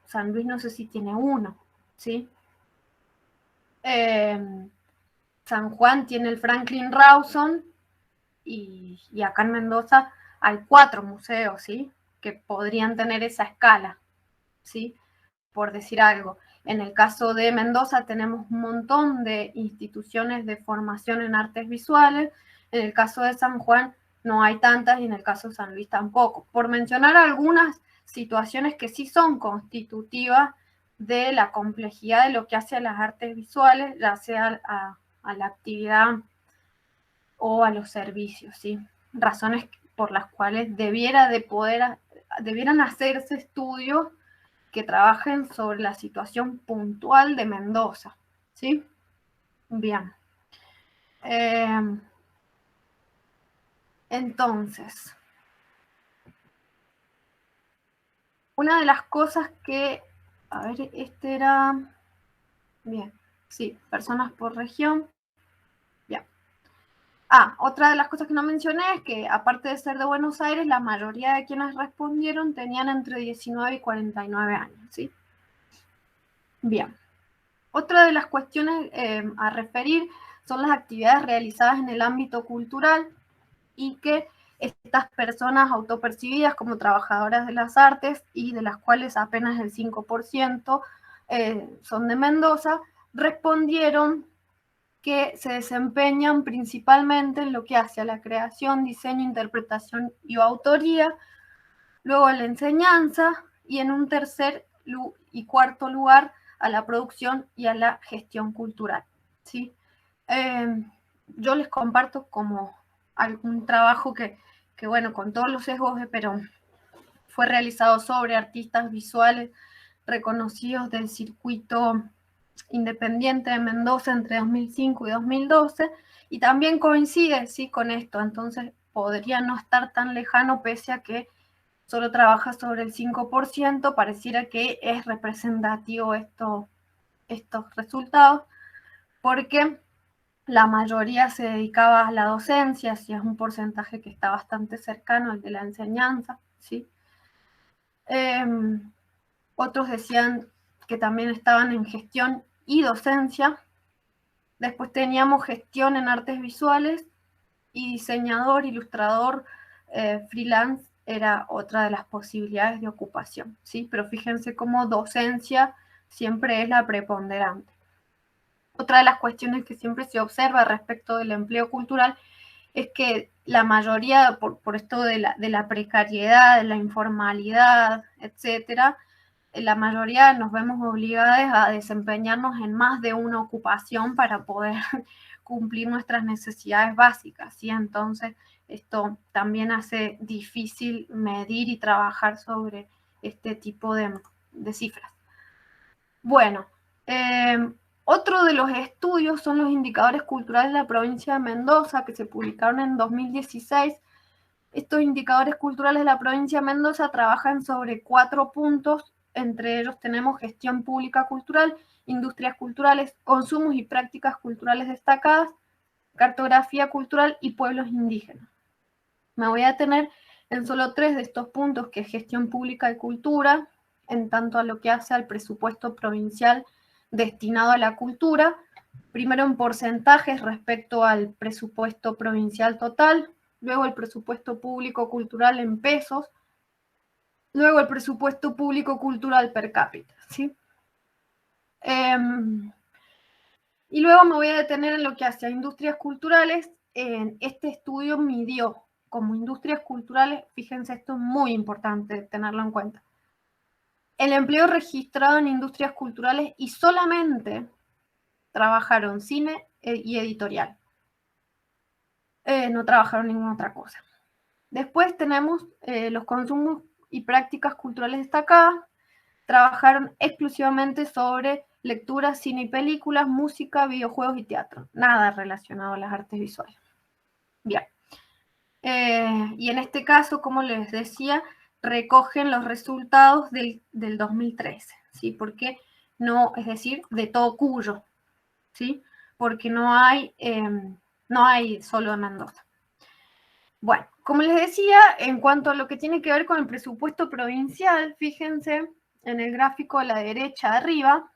San Luis no sé si tiene 1, ¿sí? San Juan tiene el Franklin Rawson y acá en Mendoza hay 4 museos, ¿sí? Que podrían tener esa escala, ¿sí? Por decir algo. En el caso de Mendoza tenemos un montón de instituciones de formación en artes visuales. En el caso de San Juan no hay tantas y en el caso de San Luis tampoco. Por mencionar algunas situaciones que sí son constitutivas de la complejidad de lo que hace a las artes visuales, ya sea a la actividad o a los servicios, ¿sí? Razones por las cuales debieran hacerse estudios que trabajen sobre la situación puntual de Mendoza, ¿sí? Bien. Entonces, una de las cosas que, a ver, este era, bien, sí, personas por región, bien. Otra de las cosas que no mencioné es que, aparte de ser de Buenos Aires, la mayoría de quienes respondieron tenían entre 19 y 49 años, ¿sí? Bien. Otra de las cuestiones a referir son las actividades realizadas en el ámbito cultural y que estas personas autopercibidas como trabajadoras de las artes y de las cuales apenas el 5% son de Mendoza, respondieron que se desempeñan principalmente en lo que hace a la creación, diseño, interpretación y autoría, luego a la enseñanza y en un tercer y cuarto lugar a la producción y a la gestión cultural, ¿sí? Yo les comparto como algún trabajo que bueno, con todos los sesgos, pero fue realizado sobre artistas visuales reconocidos del circuito independiente de Mendoza entre 2005 y 2012, y también coincide, ¿sí?, con esto, entonces podría no estar tan lejano pese a que solo trabaja sobre el 5%, pareciera que es representativo estos resultados, porque la mayoría se dedicaba a la docencia, si es un porcentaje que está bastante cercano al de la enseñanza, ¿sí? Otros decían que también estaban en gestión y docencia. Después teníamos gestión en artes visuales y diseñador, ilustrador, freelance era otra de las posibilidades de ocupación, ¿sí? Pero fíjense cómo docencia siempre es la preponderante. Otra de las cuestiones que siempre se observa respecto del empleo cultural es que la mayoría, por esto de la precariedad, de la informalidad, etcétera, la mayoría nos vemos obligadas a desempeñarnos en más de una ocupación para poder cumplir nuestras necesidades básicas, ¿sí? Entonces, esto también hace difícil medir y trabajar sobre este tipo de cifras. Bueno, otro de los estudios son los indicadores culturales de la provincia de Mendoza, que se publicaron en 2016. Estos indicadores culturales de la provincia de Mendoza trabajan sobre 4 puntos. Entre ellos tenemos gestión pública cultural, industrias culturales, consumos y prácticas culturales destacadas, cartografía cultural y pueblos indígenas. Me voy a detener en solo 3 de estos puntos, que es gestión pública y cultura, en tanto a lo que hace al presupuesto provincial destinado a la cultura, primero en porcentajes respecto al presupuesto provincial total, luego el presupuesto público cultural en pesos, luego el presupuesto público cultural per cápita, ¿sí? Y luego me voy a detener en lo que hace a industrias culturales. Este estudio midió como industrias culturales, fíjense, esto es muy importante tenerlo en cuenta, el empleo registrado en industrias culturales y solamente trabajaron cine y editorial. No trabajaron ninguna otra cosa. Después tenemos los consumos y prácticas culturales destacadas. Trabajaron exclusivamente sobre lectura, cine y películas, música, videojuegos y teatro. Nada relacionado a las artes visuales. Bien. Y en este caso, como les decía, recogen los resultados del 2013, ¿sí? Porque no, es decir, de todo Cuyo, ¿sí? Porque no hay solo de Mendoza. Bueno, como les decía, en cuanto a lo que tiene que ver con el presupuesto provincial, fíjense en el gráfico a la derecha arriba,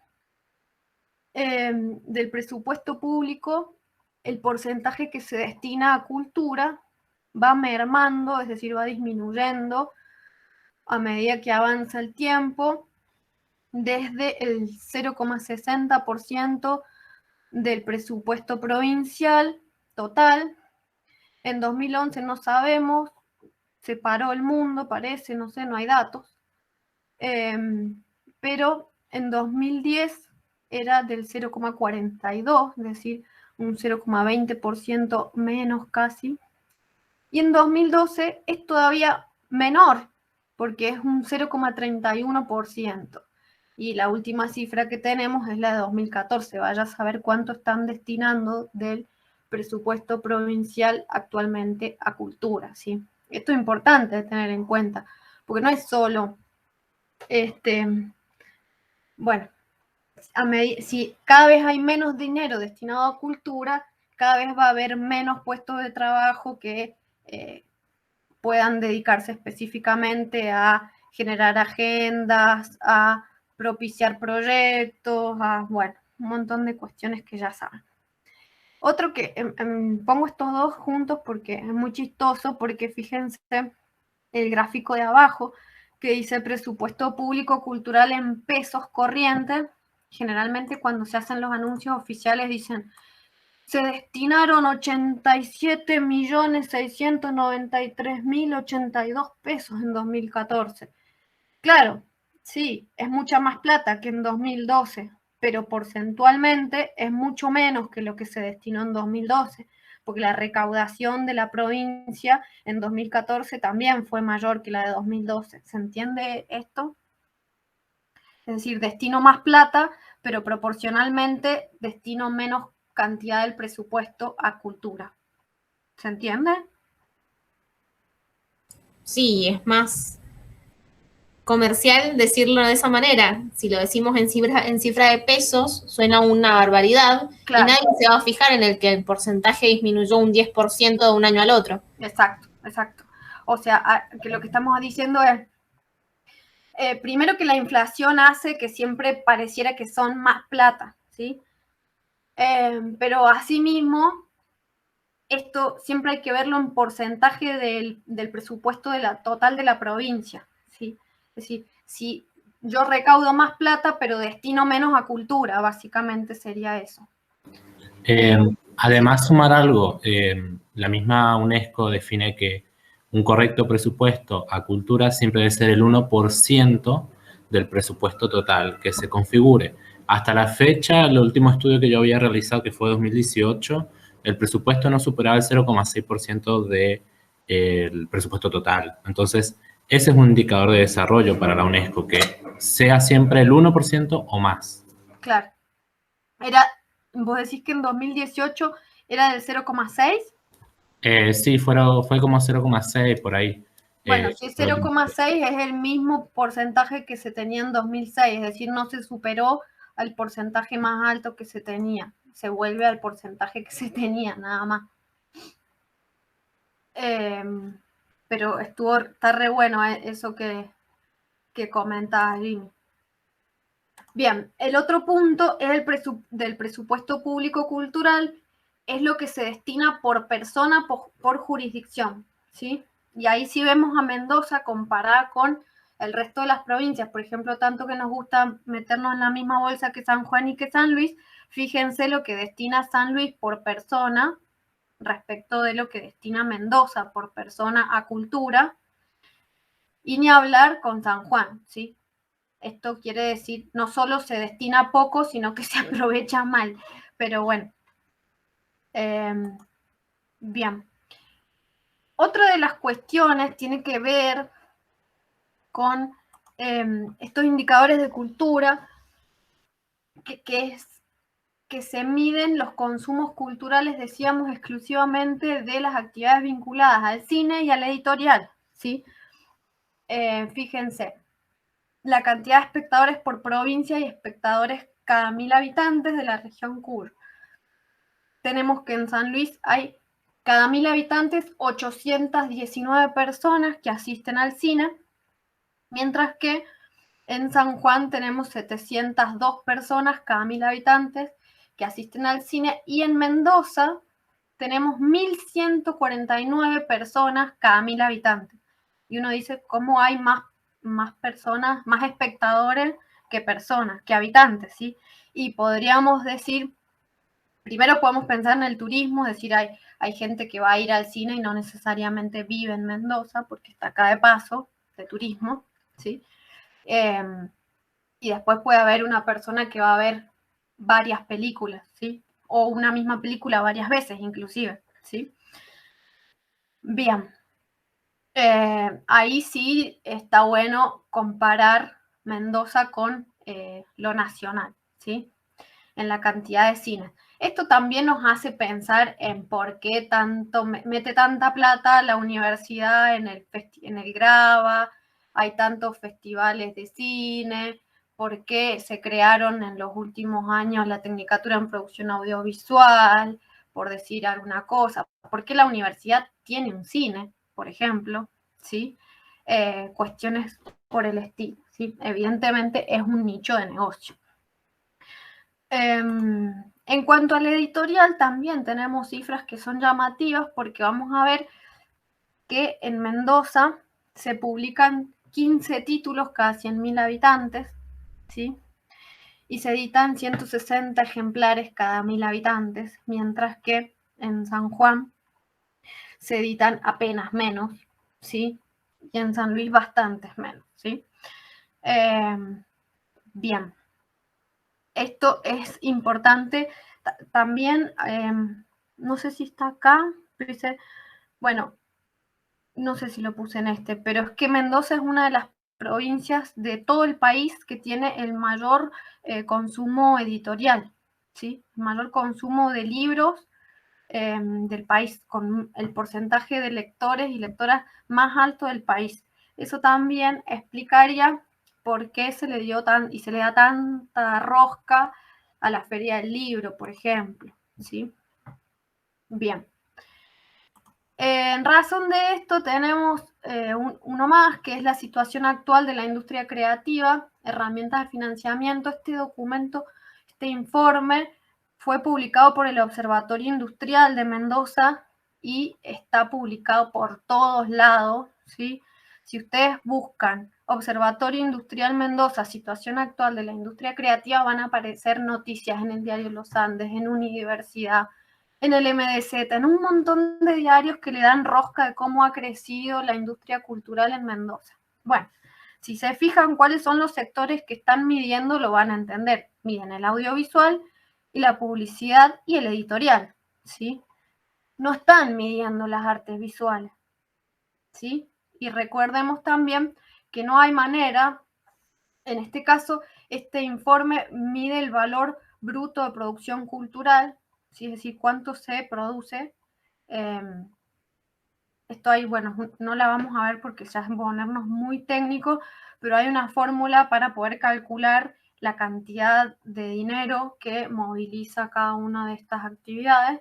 del presupuesto público, el porcentaje que se destina a cultura va mermando, es decir, va disminuyendo a medida que avanza el tiempo, desde el 0,60% del presupuesto provincial total. En 2011 no sabemos, se paró el mundo, parece, no sé, no hay datos. Pero en 2010 era del 0,42, es decir, un 0,20% menos casi. Y en 2012 es todavía menor, porque es un 0,31%. Y la última cifra que tenemos es la de 2014. Vaya a saber cuánto están destinando del presupuesto provincial actualmente a cultura, ¿sí? Esto es importante tener en cuenta, porque no es solo, bueno, si cada vez hay menos dinero destinado a cultura, cada vez va a haber menos puestos de trabajo que puedan dedicarse específicamente a generar agendas, a propiciar proyectos, bueno, un montón de cuestiones que ya saben. Otro que pongo estos dos juntos porque es muy chistoso, porque fíjense el gráfico de abajo que dice presupuesto público cultural en pesos corrientes. Generalmente cuando se hacen los anuncios oficiales dicen se destinaron 87.693.082 pesos en 2014. Claro, sí, es mucha más plata que en 2012, pero porcentualmente es mucho menos que lo que se destinó en 2012, porque la recaudación de la provincia en 2014 también fue mayor que la de 2012. ¿Se entiende esto? Es decir, destino más plata, pero proporcionalmente destino menos cantidad del presupuesto a cultura. ¿Se entiende? Sí, es más comercial decirlo de esa manera. Si lo decimos en cifra de pesos, suena una barbaridad, claro, y nadie se va a fijar en el que el porcentaje disminuyó un 10% de un año al otro. Exacto, exacto. O sea, que lo que estamos diciendo es, primero que la inflación hace que siempre pareciera que son más plata, ¿sí? Pero asimismo, esto siempre hay que verlo en porcentaje del presupuesto total de la provincia, ¿sí? Es decir, si yo recaudo más plata, pero destino menos a cultura, básicamente sería eso. Además, sumar algo, la misma UNESCO define que un correcto presupuesto a cultura siempre debe ser el 1% del presupuesto total que se configure. Hasta la fecha, el último estudio que yo había realizado, que fue 2018, el presupuesto no superaba el 0,6% del presupuesto total. Entonces, ese es un indicador de desarrollo para la UNESCO, que sea siempre el 1% o más. Claro. ¿Vos decís que en 2018 era del 0,6? Sí, fue como 0,6 por ahí. Bueno, si es 0,6 es el mismo porcentaje que se tenía en 2006, es decir, no se superó al porcentaje más alto que se tenía, se vuelve al porcentaje que se tenía, nada más. Pero está re bueno eso que comentas, Jimmy. Bien, el otro punto es del presupuesto público cultural, es lo que se destina por persona, por jurisdicción, ¿sí? Y ahí sí vemos a Mendoza comparada con el resto de las provincias, por ejemplo, tanto que nos gusta meternos en la misma bolsa que San Juan y que San Luis, fíjense lo que destina San Luis por persona respecto de lo que destina Mendoza por persona a cultura, y ni hablar con San Juan, ¿sí? Esto quiere decir, no solo se destina poco, sino que se aprovecha mal. Pero bueno. Bien. Otra de las cuestiones tiene que ver con estos indicadores de cultura que se miden los consumos culturales, decíamos, exclusivamente de las actividades vinculadas al cine y a la editorial, ¿sí? fíjense, la cantidad de espectadores por provincia y espectadores cada 1000 habitantes de la región CUR. Tenemos que en San Luis hay cada 1000 habitantes 819 personas que asisten al cine, mientras que en San Juan tenemos 702 personas cada 1000 habitantes que asisten al cine, y en Mendoza tenemos 1149 personas cada 1000 habitantes. Y uno dice, ¿cómo hay más personas, más espectadores que personas, que habitantes, ¿sí? Y podríamos decir, primero podemos pensar en el turismo, es decir, hay gente que va a ir al cine y no necesariamente vive en Mendoza porque está acá de paso, de turismo, ¿sí? Y después puede haber una persona que va a ver varias películas, ¿sí? O una misma película varias veces inclusive, ¿sí? Bien. Ahí sí está bueno comparar Mendoza con lo nacional, ¿sí? En la cantidad de cines. Esto también nos hace pensar en por qué tanto mete tanta plata la universidad en el Grava, hay tantos festivales de cine, por qué se crearon en los últimos años la Tecnicatura en Producción Audiovisual, por decir alguna cosa, por qué la universidad tiene un cine, por ejemplo, ¿sí? Cuestiones por el estilo, ¿sí? Evidentemente es un nicho de negocio. En cuanto al editorial, también tenemos cifras que son llamativas porque vamos a ver que en Mendoza se publican 15 títulos cada 100.000 habitantes, ¿sí? Y se editan 160 ejemplares cada 1000 habitantes, mientras que en San Juan se editan apenas menos, ¿sí? Y en San Luis bastantes menos, ¿sí? Bien. Esto es importante. También, no sé si está acá, pero dice, bueno, no sé si lo puse en este, pero es que Mendoza es una de las provincias de todo el país que tiene el mayor consumo editorial, ¿sí? El mayor consumo de libros del país, con el porcentaje de lectores y lectoras más alto del país. Eso también explicaría por qué se le dio y se le da tanta rosca a la Feria del Libro, por ejemplo, ¿sí? Bien. En razón de esto tenemos uno más, que es la situación actual de la industria creativa, herramientas de financiamiento. Este documento, este informe, fue publicado por el Observatorio Industrial de Mendoza y está publicado por todos lados, ¿sí? Si ustedes buscan Observatorio Industrial Mendoza, situación actual de la industria creativa, van a aparecer noticias en el diario Los Andes, en Universidad, en el MDZ, en un montón de diarios que le dan rosca de cómo ha crecido la industria cultural en Mendoza. Bueno, si se fijan cuáles son los sectores que están midiendo, lo van a entender. Miden el audiovisual y la publicidad y el editorial, ¿sí? No están midiendo las artes visuales, ¿sí? Y recordemos también que no hay manera, en este caso, este informe mide el valor bruto de producción cultural, ¿sí? Es decir, cuánto se produce. Esto ahí, bueno, no la vamos a ver porque ya es ponernos muy técnico, pero hay una fórmula para poder calcular la cantidad de dinero que moviliza cada una de estas actividades,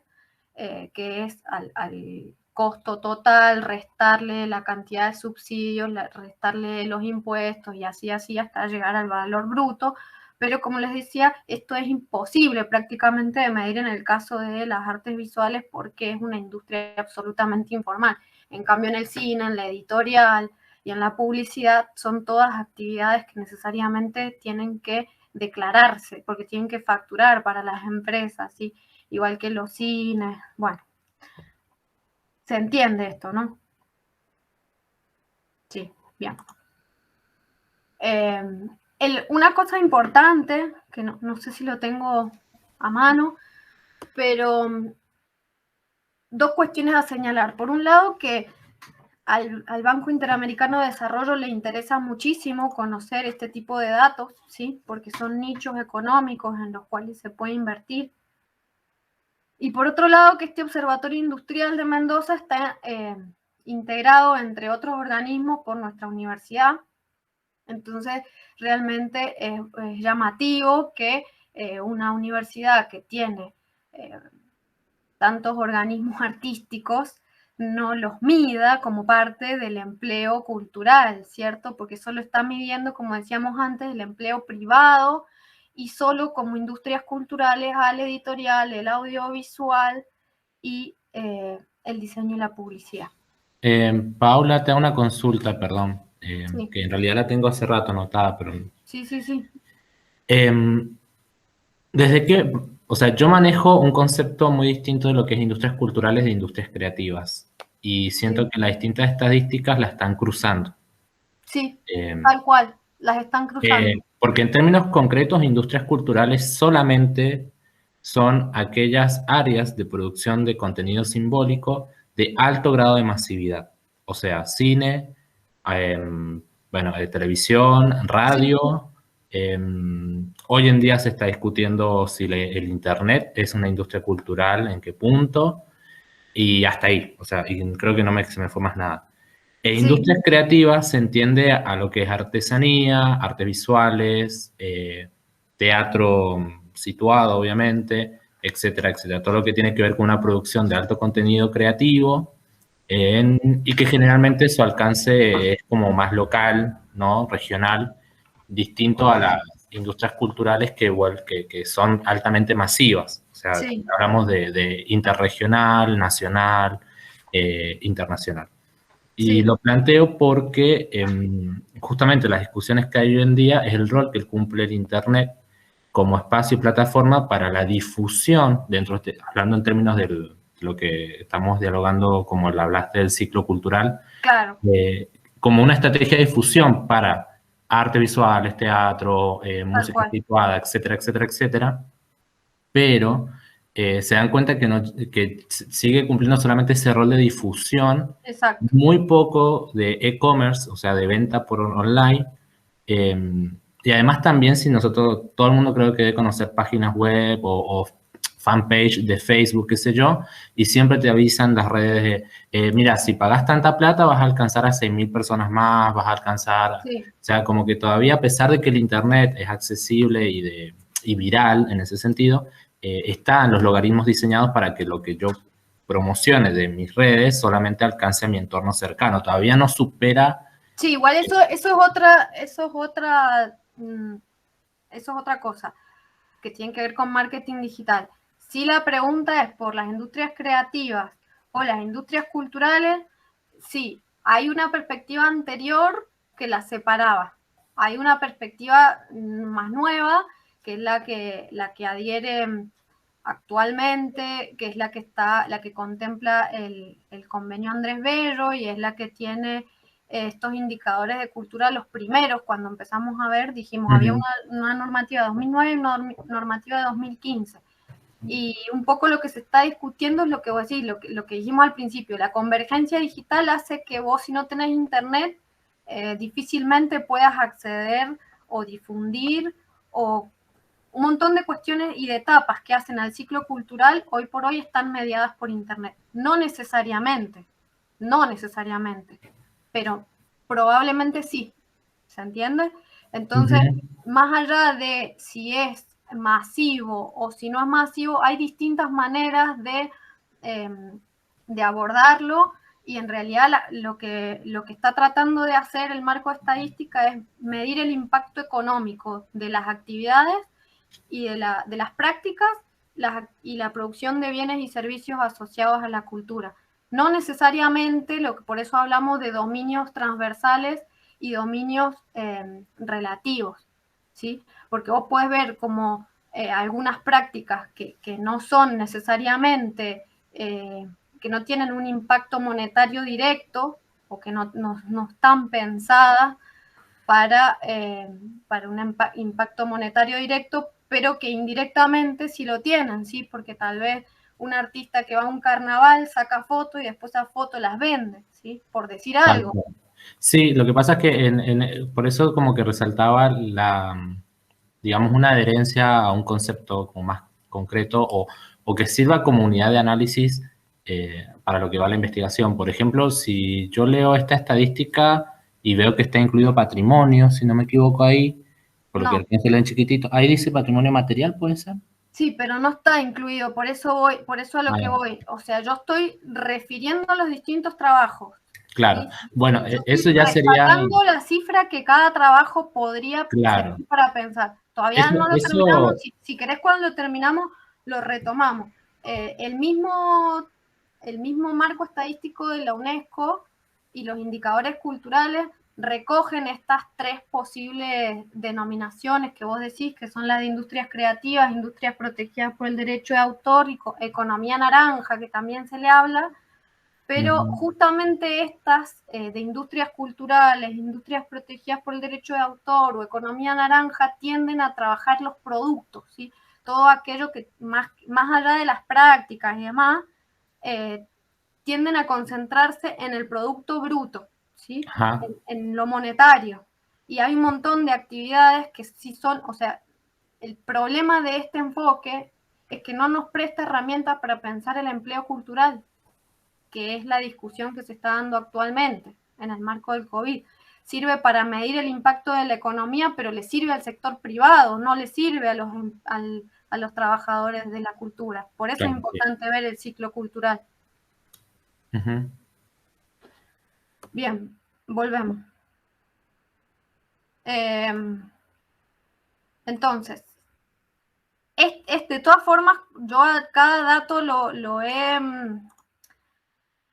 que es al costo total, restarle la cantidad de subsidios, restarle los impuestos y así hasta llegar al valor bruto. Pero como les decía, esto es imposible prácticamente de medir en el caso de las artes visuales porque es una industria absolutamente informal. En cambio, en el cine, en la editorial y en la publicidad son todas actividades que necesariamente tienen que declararse porque tienen que facturar para las empresas, ¿sí? Igual que los cines. Bueno, se entiende esto, ¿no? Sí, bien. Una cosa importante, que no sé si lo tengo a mano, pero dos cuestiones a señalar. Por un lado, que al Banco Interamericano de Desarrollo le interesa muchísimo conocer este tipo de datos, ¿sí? Porque son nichos económicos en los cuales se puede invertir. Y por otro lado, que este Observatorio Industrial de Mendoza está integrado entre otros organismos por nuestra universidad. Entonces, realmente es llamativo que una universidad que tiene tantos organismos artísticos no los mida como parte del empleo cultural, ¿cierto? Porque solo está midiendo, como decíamos antes, el empleo privado y solo como industrias culturales al editorial, el audiovisual y el diseño y la publicidad. Paula, te hago una consulta, perdón, Sí. que en realidad la tengo hace rato anotada, pero... Sí. Desde que, o sea, yo manejo un concepto muy distinto de lo que es industrias culturales de industrias creativas. Y siento que las distintas estadísticas la están cruzando. Sí, tal cual, las están cruzando. Porque en términos concretos, industrias culturales solamente son aquellas áreas de producción de contenido simbólico de alto grado de masividad. O sea, cine, televisión, radio. Hoy en día se está discutiendo si el Internet es una industria cultural, en qué punto, y hasta ahí. O sea, y creo que se me fue más nada. Industrias creativas se entiende a lo que es artesanía, artes visuales, teatro situado, obviamente, etcétera, etcétera. Todo lo que tiene que ver con una producción de alto contenido creativo y que generalmente su alcance es como más local, ¿no? Regional, distinto a las industrias culturales que son altamente masivas. O sea, hablamos de interregional, nacional, internacional. Y lo planteo porque justamente las discusiones que hay hoy en día es el rol que cumple el Internet como espacio y plataforma para la difusión, hablando en términos de lo que estamos dialogando, como hablaste del ciclo cultural, claro. Como una estrategia de difusión para arte visuales, teatro, música situada, etcétera, etcétera, etcétera, pero se dan cuenta que sigue cumpliendo solamente ese rol de difusión. Exacto. Muy poco de e-commerce, o sea, de venta por online. Y además también si todo el mundo creo que debe conocer páginas web o fanpage de Facebook, qué sé yo, y siempre te avisan las redes de, mira, si pagas tanta plata vas a alcanzar a 6.000 personas más, vas a alcanzar... O sea, como que todavía, a pesar de que el Internet es accesible y viral en ese sentido, están los logaritmos diseñados para que lo que yo promocione de mis redes solamente alcance a mi entorno cercano. Todavía no supera... Sí, igual eso es otra cosa que tiene que ver con marketing digital. Si la pregunta es por las industrias creativas o las industrias culturales, sí, hay una perspectiva anterior que las separaba. Hay una perspectiva más nueva, que es la que adhiere actualmente, que es la que contempla el convenio Andrés Bello y es la que tiene estos indicadores de cultura. Los primeros, cuando empezamos a ver, dijimos, había una normativa de 2009 y una normativa de 2015. Y un poco lo que se está discutiendo es lo que vos decís, lo que dijimos al principio. La convergencia digital hace que vos, si no tenés internet, difícilmente puedas acceder o difundir o un montón de cuestiones y de etapas que hacen al ciclo cultural hoy por hoy están mediadas por internet. No necesariamente, pero probablemente sí. ¿Se entiende? Entonces, más allá de si es masivo o si no es masivo, hay distintas maneras de abordarlo y en realidad lo que está tratando de hacer el marco de estadística es medir el impacto económico de las actividades y de las prácticas y la producción de bienes y servicios asociados a la cultura. No necesariamente, por eso hablamos de dominios transversales y dominios relativos, ¿sí? Porque vos podés ver como algunas prácticas que no son necesariamente, que no tienen un impacto monetario directo o que no están pensadas para un impacto monetario directo, pero que indirectamente sí lo tienen, ¿sí? Porque tal vez un artista que va a un carnaval saca fotos y después esa foto las vende, ¿sí? Por decir algo. Sí, lo que pasa es que por eso como que resaltaba digamos, una adherencia a un concepto como más concreto o que sirva como unidad de análisis para lo que va la investigación. Por ejemplo, si yo leo esta estadística y veo que está incluido patrimonio, si no me equivoco ahí, por lo que alcancé en chiquitito, ahí dice patrimonio material, ¿puede ser? Sí, pero no está incluido, por eso a lo que voy. O sea, yo estoy refiriendo a los distintos trabajos. Claro, ¿sí? bueno, Yo eso estoy ya sería... rescatando la cifra que cada trabajo podría Claro. servir para pensar. Todavía no lo terminamos, si querés cuando lo terminamos, lo retomamos. El mismo marco estadístico de la UNESCO y los indicadores culturales recogen estas tres posibles denominaciones que vos decís, que son las de industrias creativas, industrias protegidas por el derecho de autor y economía naranja, que también se le habla, pero justamente estas de industrias culturales, industrias protegidas por el derecho de autor o economía naranja tienden a trabajar los productos, ¿sí? Todo aquello que más allá de las prácticas y demás, tienden a concentrarse en el producto bruto, ¿sí? En lo monetario. Y hay un montón de actividades que sí son, o sea, el problema de este enfoque es que no nos presta herramientas para pensar el empleo cultural, que es la discusión que se está dando actualmente en el marco del COVID. Sirve para medir el impacto de la economía, pero le sirve al sector privado, no le sirve a los trabajadores de la cultura. Por eso es importante ver el ciclo cultural. Bien, volvemos. Entonces, de todas formas, yo a cada dato lo he...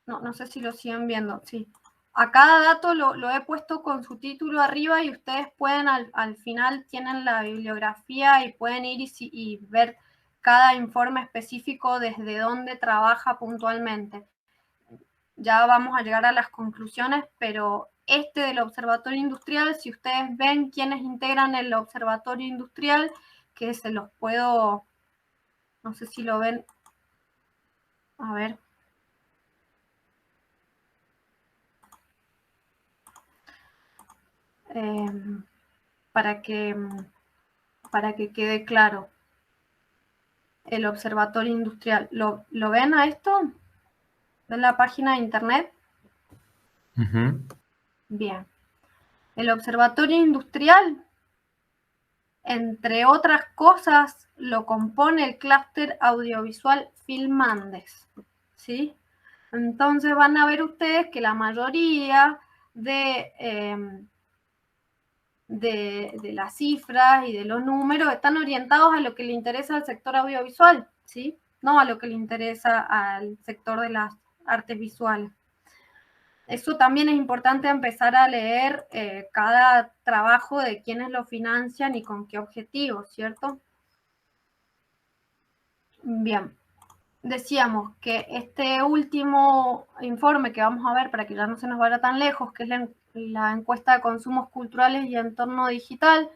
No sé si lo siguen viendo, sí. A cada dato lo he puesto con su título arriba y ustedes pueden, al final tienen la bibliografía y pueden ir y ver cada informe específico desde dónde trabaja puntualmente. Ya vamos a llegar a las conclusiones, pero del Observatorio Industrial, si ustedes ven quiénes integran el Observatorio Industrial, que se los puedo, no sé si lo ven, a ver. Para que quede claro. El Observatorio Industrial. ¿Lo ven a esto? ¿Ven la página de internet? Bien. El Observatorio Industrial, entre otras cosas, lo compone el clúster audiovisual Filmandes, ¿sí? Entonces van a ver ustedes que la mayoría de las cifras y de los números están orientados a lo que le interesa al sector audiovisual, ¿sí? No a lo que le interesa al sector de las artes visuales. Eso también es importante empezar a leer cada trabajo de quiénes lo financian y con qué objetivos, ¿cierto? Bien, decíamos que este último informe que vamos a ver, para que ya no se nos vaya tan lejos, que es la encuesta de consumos culturales y entorno digital,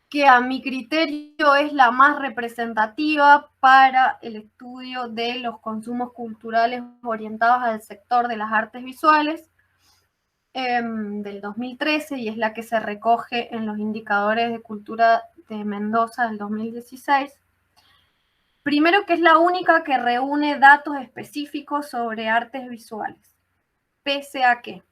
que a mi criterio es la más representativa para el estudio de los consumos culturales orientados al sector de las artes visuales, del 2013, y es la que se recoge en los indicadores de cultura de Mendoza del 2016. Primero, que es la única que reúne datos específicos sobre artes visuales, pese a que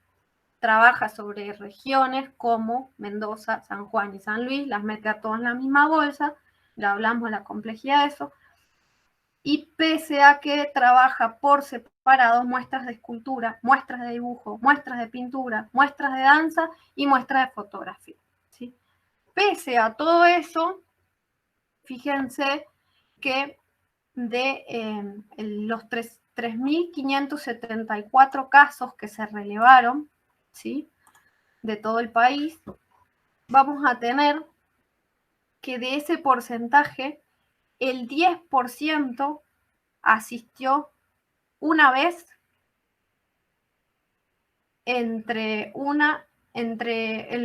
trabaja sobre regiones como Mendoza, San Juan y San Luis, las mete a todas en la misma bolsa, ya hablamos de la complejidad de eso, y pese a que trabaja por separado muestras de escultura, muestras de dibujo, muestras de pintura, muestras de danza y muestras de fotografía, ¿sí? Pese a todo eso, fíjense que de los 3.574 casos que se relevaron, ¿sí?, de todo el país, vamos a tener que de ese porcentaje, el 10% asistió una vez en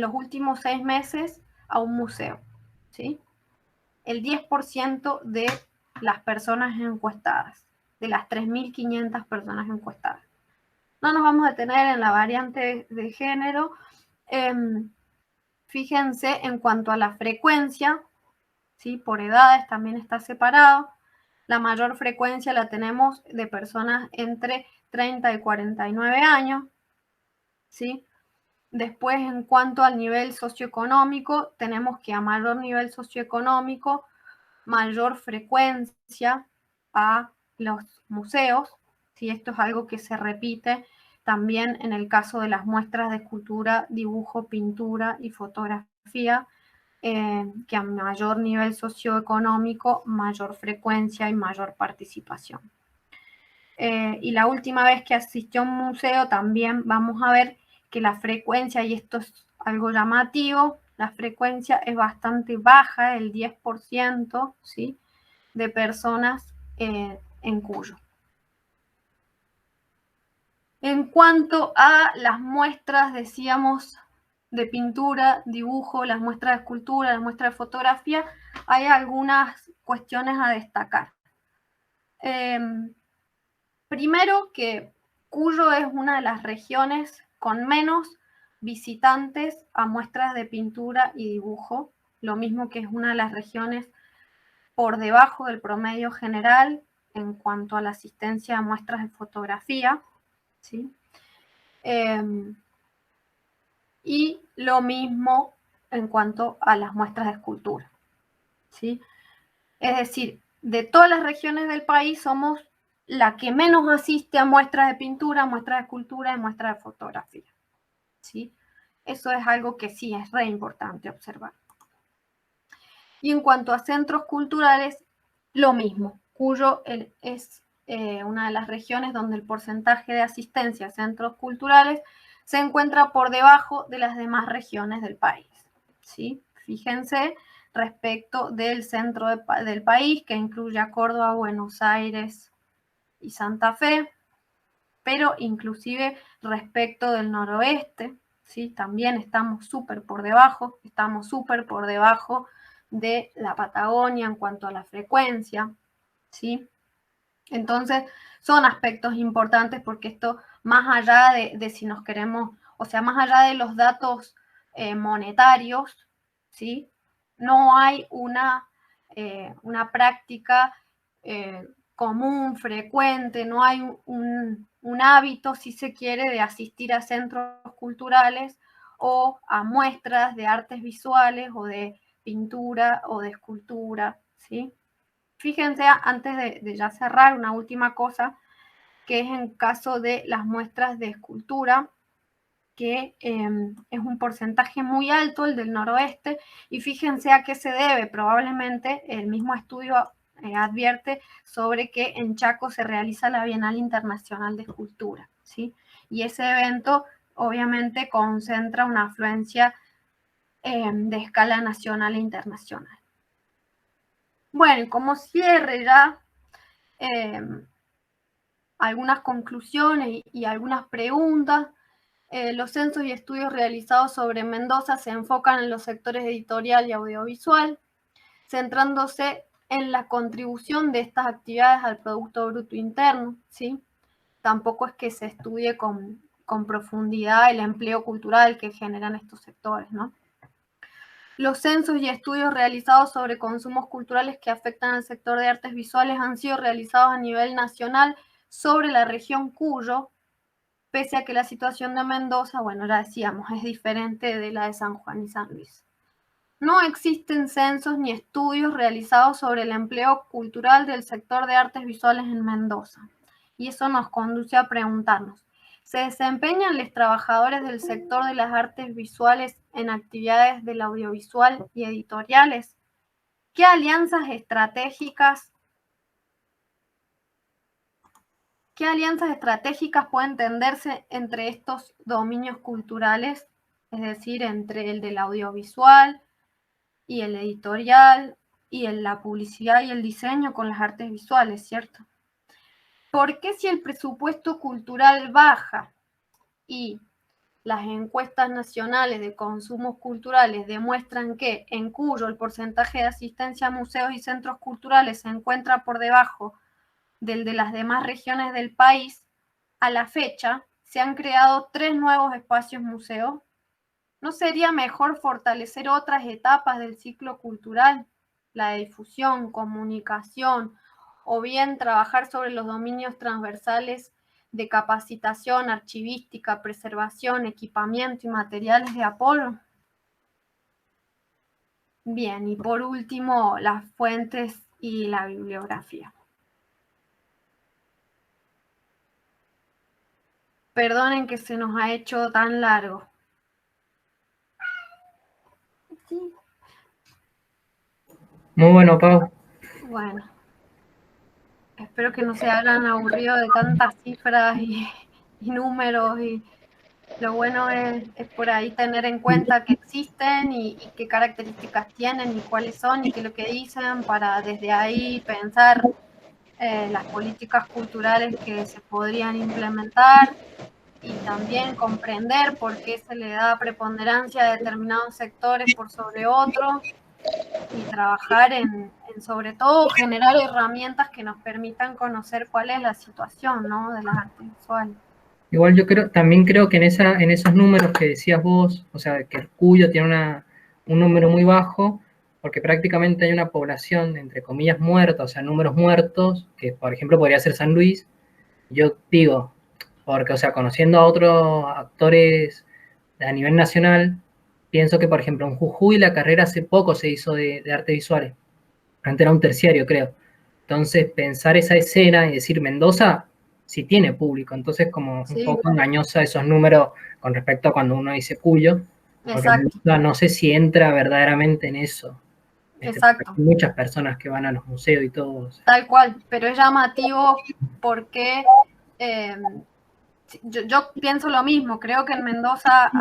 los últimos 6 meses a un museo, ¿sí? El 10% de las personas encuestadas, de las 3.500 personas encuestadas. No nos vamos a detener en la variante de género. Fíjense en cuanto a la frecuencia, ¿sí?, por edades también está separado. la mayor frecuencia la tenemos de personas entre 30 y 49 años, ¿sí? Después, en cuanto al nivel socioeconómico, tenemos que a mayor nivel socioeconómico, mayor frecuencia a los museos, ¿sí? Esto es algo que se repite también en el caso de las muestras de escultura, dibujo, pintura y fotografía, que a mayor nivel socioeconómico, mayor frecuencia y mayor participación. Y la última vez que asistí a un museo también vamos a ver que la frecuencia, y esto es algo llamativo, la frecuencia es bastante baja, el 10%, ¿sí?, de personas en Cuyo. En cuanto a las muestras, decíamos, de pintura, dibujo, las muestras de escultura, las muestras de fotografía, hay algunas cuestiones a destacar. Primero, que Cuyo es una de las regiones con menos visitantes a muestras de pintura y dibujo, lo mismo que es una de las regiones por debajo del promedio general en cuanto a la asistencia a muestras de fotografía, ¿sí? Y lo mismo en cuanto a las muestras de escultura, ¿sí? Es decir, de todas las regiones del país somos la que menos asiste a muestras de pintura, muestras de escultura y muestras de fotografía, ¿sí? Eso es algo que sí es re importante observar. Y en cuanto a centros culturales, lo mismo. Cuyo es una de las regiones donde el porcentaje de asistencia a centros culturales se encuentra por debajo de las demás regiones del país, ¿sí? Fíjense respecto del centro del país, que incluye a Córdoba, Buenos Aires y Santa Fe, pero inclusive respecto del noroeste, ¿sí? También estamos súper por debajo, de la Patagonia en cuanto a la frecuencia, ¿sí? Entonces, son aspectos importantes porque esto, más allá de si nos queremos, o sea, más allá de los datos monetarios, ¿sí?, no hay una práctica común, frecuente, no hay un hábito, si se quiere, de asistir a centros culturales o a muestras de artes visuales o de pintura o de escultura, ¿sí? Fíjense, antes de ya cerrar, una última cosa, que es en caso de las muestras de escultura, que es un porcentaje muy alto el del noroeste, y fíjense a qué se debe. Probablemente el mismo estudio advierte sobre que en Chaco se realiza la Bienal Internacional de Escultura, ¿sí? Y ese evento obviamente concentra una afluencia de escala nacional e internacional. Bueno, y como cierre ya, algunas conclusiones y algunas preguntas. Los censos y estudios realizados sobre Mendoza se enfocan en los sectores editorial y audiovisual, centrándose en la contribución de estas actividades al Producto Bruto Interno, ¿sí? Tampoco es que se estudie con profundidad el empleo cultural que generan estos sectores, ¿no? Los censos y estudios realizados sobre consumos culturales que afectan al sector de artes visuales han sido realizados a nivel nacional sobre la región Cuyo, pese a que la situación de Mendoza, bueno, ya decíamos, es diferente de la de San Juan y San Luis. No existen censos ni estudios realizados sobre el empleo cultural del sector de artes visuales en Mendoza. Y eso nos conduce a preguntarnos, ¿se desempeñan los trabajadores del sector de las artes visuales en actividades del audiovisual y editoriales? ¿Qué alianzas estratégicas pueden tenderse entre estos dominios culturales? Es decir, entre el del audiovisual y el editorial y la publicidad y el diseño con las artes visuales, ¿cierto? ¿Por qué, si el presupuesto cultural baja y las encuestas nacionales de consumos culturales demuestran que en Cuyo el porcentaje de asistencia a museos y centros culturales se encuentra por debajo del de las demás regiones del país, a la fecha se han creado 3 nuevos espacios museos? ¿No sería mejor fortalecer otras etapas del ciclo cultural, la de difusión, comunicación o bien trabajar sobre los dominios transversales de capacitación, archivística, preservación, equipamiento y materiales de apoyo. Bien, y por último, las fuentes y la bibliografía. Perdonen que se nos ha hecho tan largo. Sí. Muy bueno, Pau. Bueno, espero que no se hayan aburrido de tantas cifras y números, y lo bueno es por ahí tener en cuenta que existen y qué características tienen y cuáles son y qué es lo que dicen, para desde ahí pensar las políticas culturales que se podrían implementar, y también comprender por qué se le da preponderancia a determinados sectores por sobre otros, y trabajar en sobre todo generar herramientas que nos permitan conocer cuál es la situación, ¿no?, de las artes visuales. Igual yo también creo que en esos números que decías vos, o sea, que el Cuyo tiene un número muy bajo, porque prácticamente hay una población, entre comillas, muerta, o sea, números muertos, que por ejemplo podría ser San Luis. Yo digo, porque, o sea, conociendo a otros actores a nivel nacional, pienso que, por ejemplo, en Jujuy la carrera hace poco se hizo de artes visuales. Antes era un terciario, creo. Entonces, pensar esa escena y decir Mendoza sí tiene público. Entonces, como un poco engañosa esos números con respecto a cuando uno dice Cuyo. Porque Mendoza no sé si entra verdaderamente en eso. Exacto. Hay muchas personas que van a los museos y todo. O sea. Tal cual, pero es llamativo porque yo pienso lo mismo. Creo que en Mendoza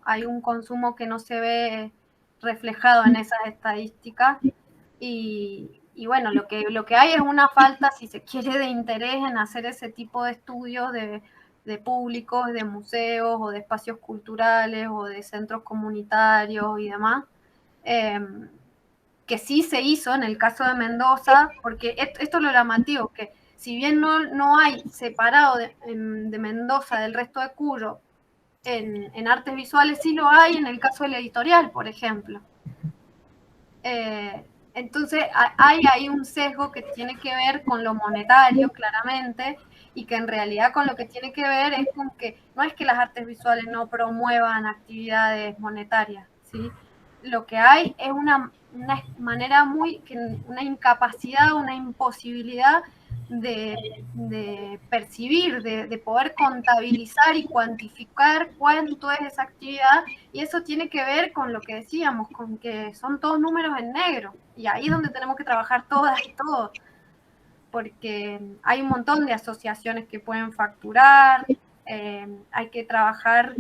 hay un consumo que no se ve reflejado en esas estadísticas, y bueno, lo que hay es una falta, si se quiere, de interés en hacer ese tipo de estudios de públicos, de museos o de espacios culturales o de centros comunitarios y demás, que sí se hizo en el caso de Mendoza, porque esto es lo llamativo, que si bien no hay separado de Mendoza del resto de Cuyo en artes visuales, sí lo hay en el caso del editorial, por ejemplo. Entonces hay ahí un sesgo que tiene que ver con lo monetario, claramente, y que en realidad con lo que tiene que ver es con que no es que las artes visuales no promuevan actividades monetarias, ¿sí? Lo que hay es una manera una incapacidad, una imposibilidad de percibir, de poder contabilizar y cuantificar cuánto es esa actividad, y eso tiene que ver con lo que decíamos, con que son todos números en negro, y ahí es donde tenemos que trabajar todas y todos, porque hay un montón de asociaciones que pueden facturar, hay que trabajar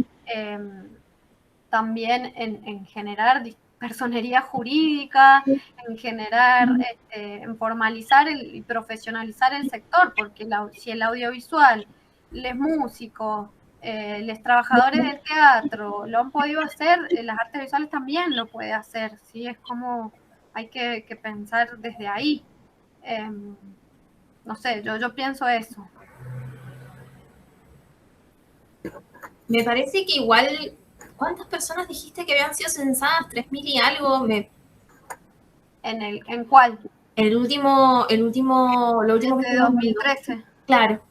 también en generar personería jurídica, en generar, en formalizar y profesionalizar el sector, porque si el audiovisual, los músicos, los trabajadores del teatro lo han podido hacer, las artes visuales también lo puede hacer, ¿sí? Es como hay que pensar desde ahí. No sé, yo pienso eso. Me parece que igual, ¿cuántas personas dijiste que habían sido censadas? 3.000 y algo. ¿En cuál? Lo último de que 2013. Claro.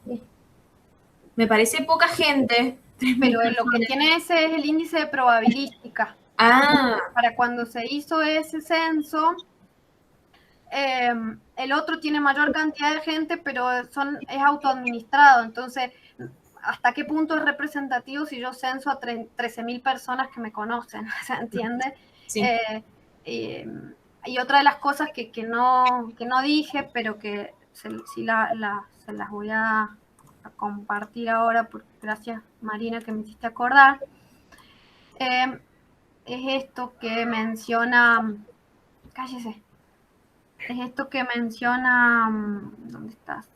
Me parece poca gente. Pero lo que tiene ese es el índice de probabilística. Para cuando se hizo ese censo, el otro tiene mayor cantidad de gente, pero es autoadministrado. Entonces, ¿hasta qué punto es representativo si yo censo a 13.000 personas que me conocen? ¿Se entiende? Sí. Y otra de las cosas que no dije, pero que se las voy a compartir ahora, porque gracias, Marina, que me hiciste acordar, es esto que menciona, cállese, es esto que menciona, ¿dónde estás?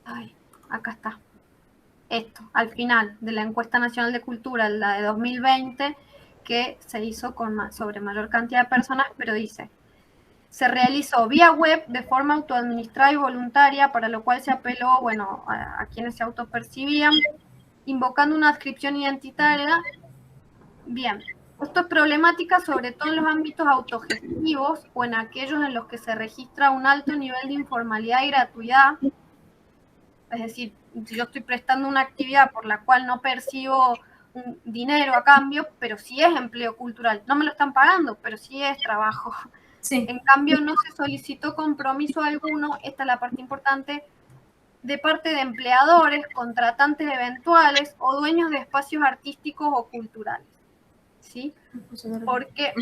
Ay, acá está. Esto, al final de la encuesta nacional de cultura, la de 2020, que se hizo sobre mayor cantidad de personas, pero dice: se realizó vía web de forma autoadministrada y voluntaria, para lo cual se apeló, bueno, a quienes se autopercibían, invocando una adscripción identitaria. Bien, Esto es problemática sobre todo en los ámbitos autogestivos o en aquellos en los que se registra un alto nivel de informalidad y gratuidad. Es decir, si yo estoy prestando una actividad por la cual no percibo un dinero a cambio, pero sí es empleo cultural. No me lo están pagando, pero sí es trabajo. Sí. En cambio, no se solicitó compromiso alguno, esta es la parte importante, de parte de empleadores, contratantes eventuales o dueños de espacios artísticos o culturales. ¿Sí? Porque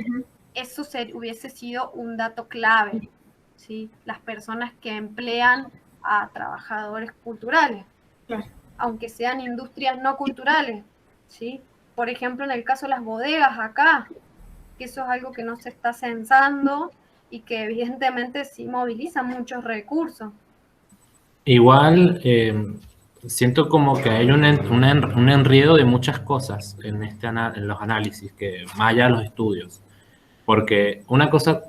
eso hubiese sido un dato clave, ¿sí? Las personas que emplean a trabajadores culturales, claro, aunque sean industrias no culturales, ¿sí? Por ejemplo, en el caso de las bodegas acá, que eso es algo que no se está censando y que evidentemente sí moviliza muchos recursos. Igual, siento como que hay un enredo de muchas cosas en los análisis, que más allá de los estudios. Porque una cosa,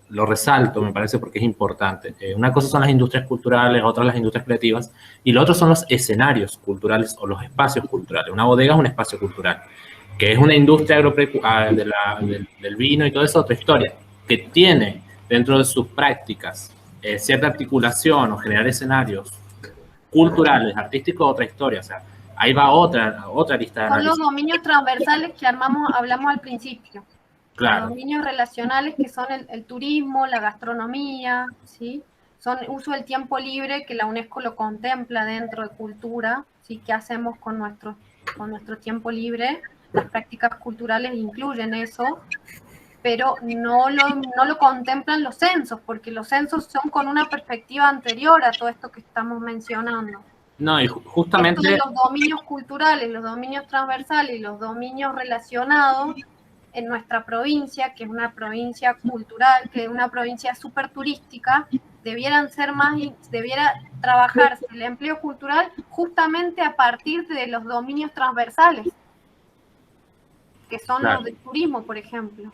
lo resalto, me parece, porque es importante. Una cosa son las industrias culturales, otra las industrias creativas, y lo otro son los escenarios culturales o los espacios culturales. Una bodega es un espacio cultural, que es una industria del vino y todo eso, otra historia, que tiene dentro de sus prácticas cierta articulación o generar escenarios culturales, artísticos, otra historia. O sea, ahí va otra lista de análisis. Son los dominios transversales que hablamos al principio. Claro. Los dominios relacionales que son el turismo, la gastronomía, ¿sí? Son uso del tiempo libre, que la UNESCO lo contempla dentro de cultura, ¿sí? ¿Qué hacemos con nuestro tiempo libre? Las prácticas culturales incluyen eso, pero no lo contemplan los censos, porque los censos son con una perspectiva anterior a todo esto que estamos mencionando. No, y justamente... Esto de los dominios culturales, los dominios transversales y los dominios relacionados en nuestra provincia, que es una provincia cultural, que es una provincia súper turística, debiera trabajarse el empleo cultural justamente a partir de los dominios transversales, que son claro, los del turismo, por ejemplo.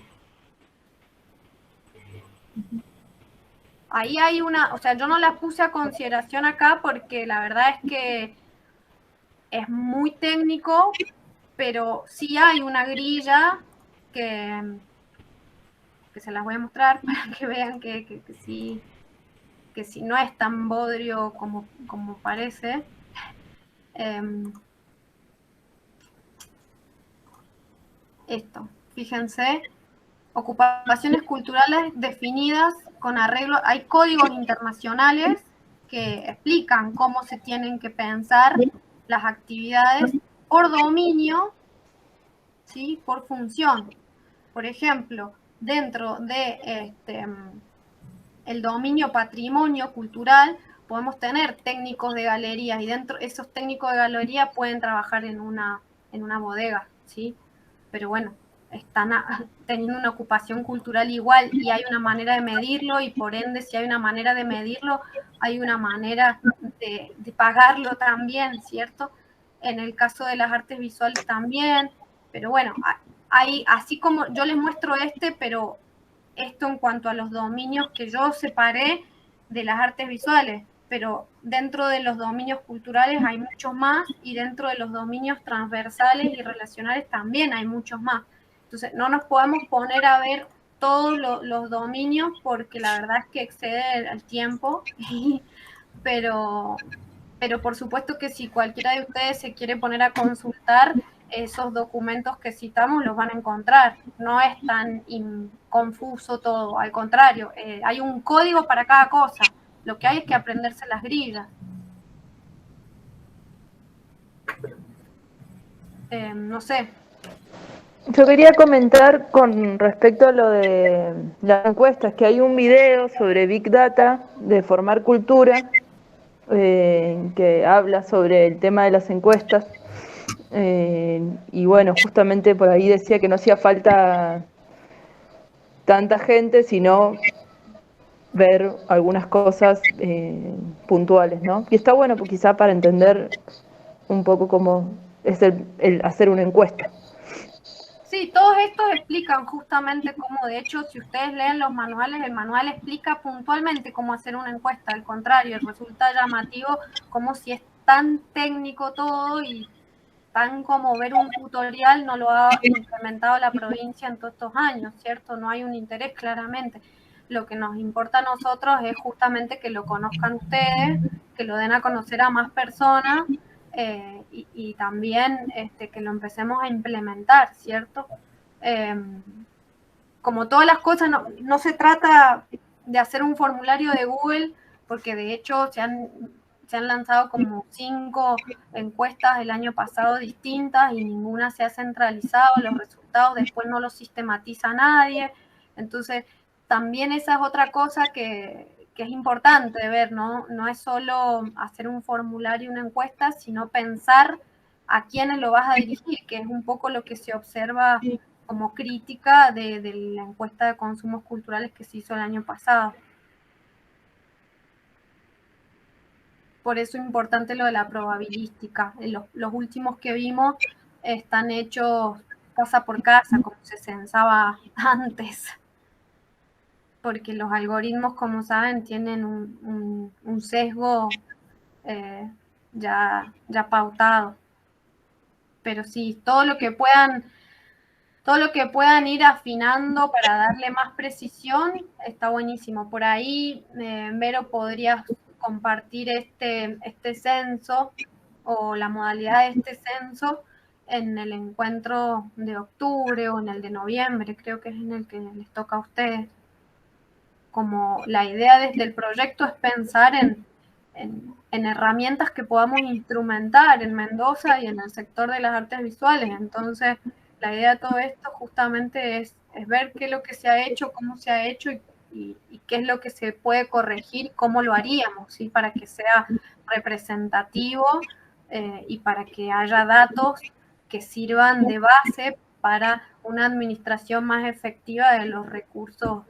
Ahí hay o sea, yo no la puse a consideración acá porque la verdad es que es muy técnico, pero sí hay una grilla que se las voy a mostrar para que vean que sí no es tan bodrio como parece. Esto, fíjense, ocupaciones culturales definidas con arreglo, hay códigos internacionales que explican cómo se tienen que pensar las actividades por dominio, ¿sí? Por función. Por ejemplo, dentro de el dominio patrimonio cultural, podemos tener técnicos de galerías y dentro de esos técnicos de galería pueden trabajar en una bodega, ¿sí? Pero bueno, están teniendo una ocupación cultural igual y hay una manera de medirlo y por ende si hay una manera de medirlo, hay una manera de pagarlo también, ¿cierto? En el caso de las artes visuales también, pero bueno, hay, así como yo les muestro pero esto en cuanto a los dominios que yo separé de las artes visuales, pero dentro de los dominios culturales hay muchos más y dentro de los dominios transversales y relacionales también hay muchos más. Entonces, no nos podemos poner a ver todos los dominios porque la verdad es que excede el tiempo, pero por supuesto que si cualquiera de ustedes se quiere poner a consultar, esos documentos que citamos los van a encontrar. No es tan confuso todo, al contrario, hay un código para cada cosa. Lo que hay es que aprenderse las grillas. No sé. Yo quería comentar con respecto a lo de las encuestas, que hay un video sobre Big Data de Formar Cultura, que habla sobre el tema de las encuestas. Y bueno, justamente por ahí decía que no hacía falta tanta gente, sino ver algunas cosas puntuales, ¿no? Y está bueno, pues, quizá para entender un poco cómo es el hacer una encuesta. Sí, todos estos explican justamente cómo, de hecho, si ustedes leen los manuales, el manual explica puntualmente cómo hacer una encuesta. Al contrario, resulta llamativo como si es tan técnico todo y tan como ver un tutorial no lo ha implementado la provincia en todos estos años, ¿cierto? No hay un interés claramente. Lo que nos importa a nosotros es justamente que lo conozcan ustedes, que lo den a conocer a más personas y también que lo empecemos a implementar, ¿cierto? Como todas las cosas, no se trata de hacer un formulario de Google, porque de hecho se han lanzado como 5 encuestas el año pasado distintas y ninguna se ha centralizado, los resultados después no los sistematiza nadie, entonces también esa es otra cosa que es importante ver, ¿no? No es solo hacer un formulario, una encuesta, sino pensar a quiénes lo vas a dirigir, que es un poco lo que se observa como crítica de la encuesta de consumos culturales que se hizo el año pasado. Por eso es importante lo de la probabilística. Los últimos que vimos están hechos casa por casa, como se censaba antes. Porque los algoritmos, como saben, tienen un sesgo ya pautado. Pero sí, todo lo que puedan ir afinando para darle más precisión está buenísimo. Por ahí, Vero, podrías compartir este censo o la modalidad de este censo en el encuentro de octubre o en el de noviembre, creo que es en el que les toca a ustedes. Como la idea desde el proyecto es pensar en herramientas que podamos instrumentar en Mendoza y en el sector de las artes visuales. Entonces, la idea de todo esto justamente es ver qué es lo que se ha hecho, cómo se ha hecho y qué es lo que se puede corregir, cómo lo haríamos, ¿sí? Para que sea representativo y para que haya datos que sirvan de base para una administración más efectiva de los recursos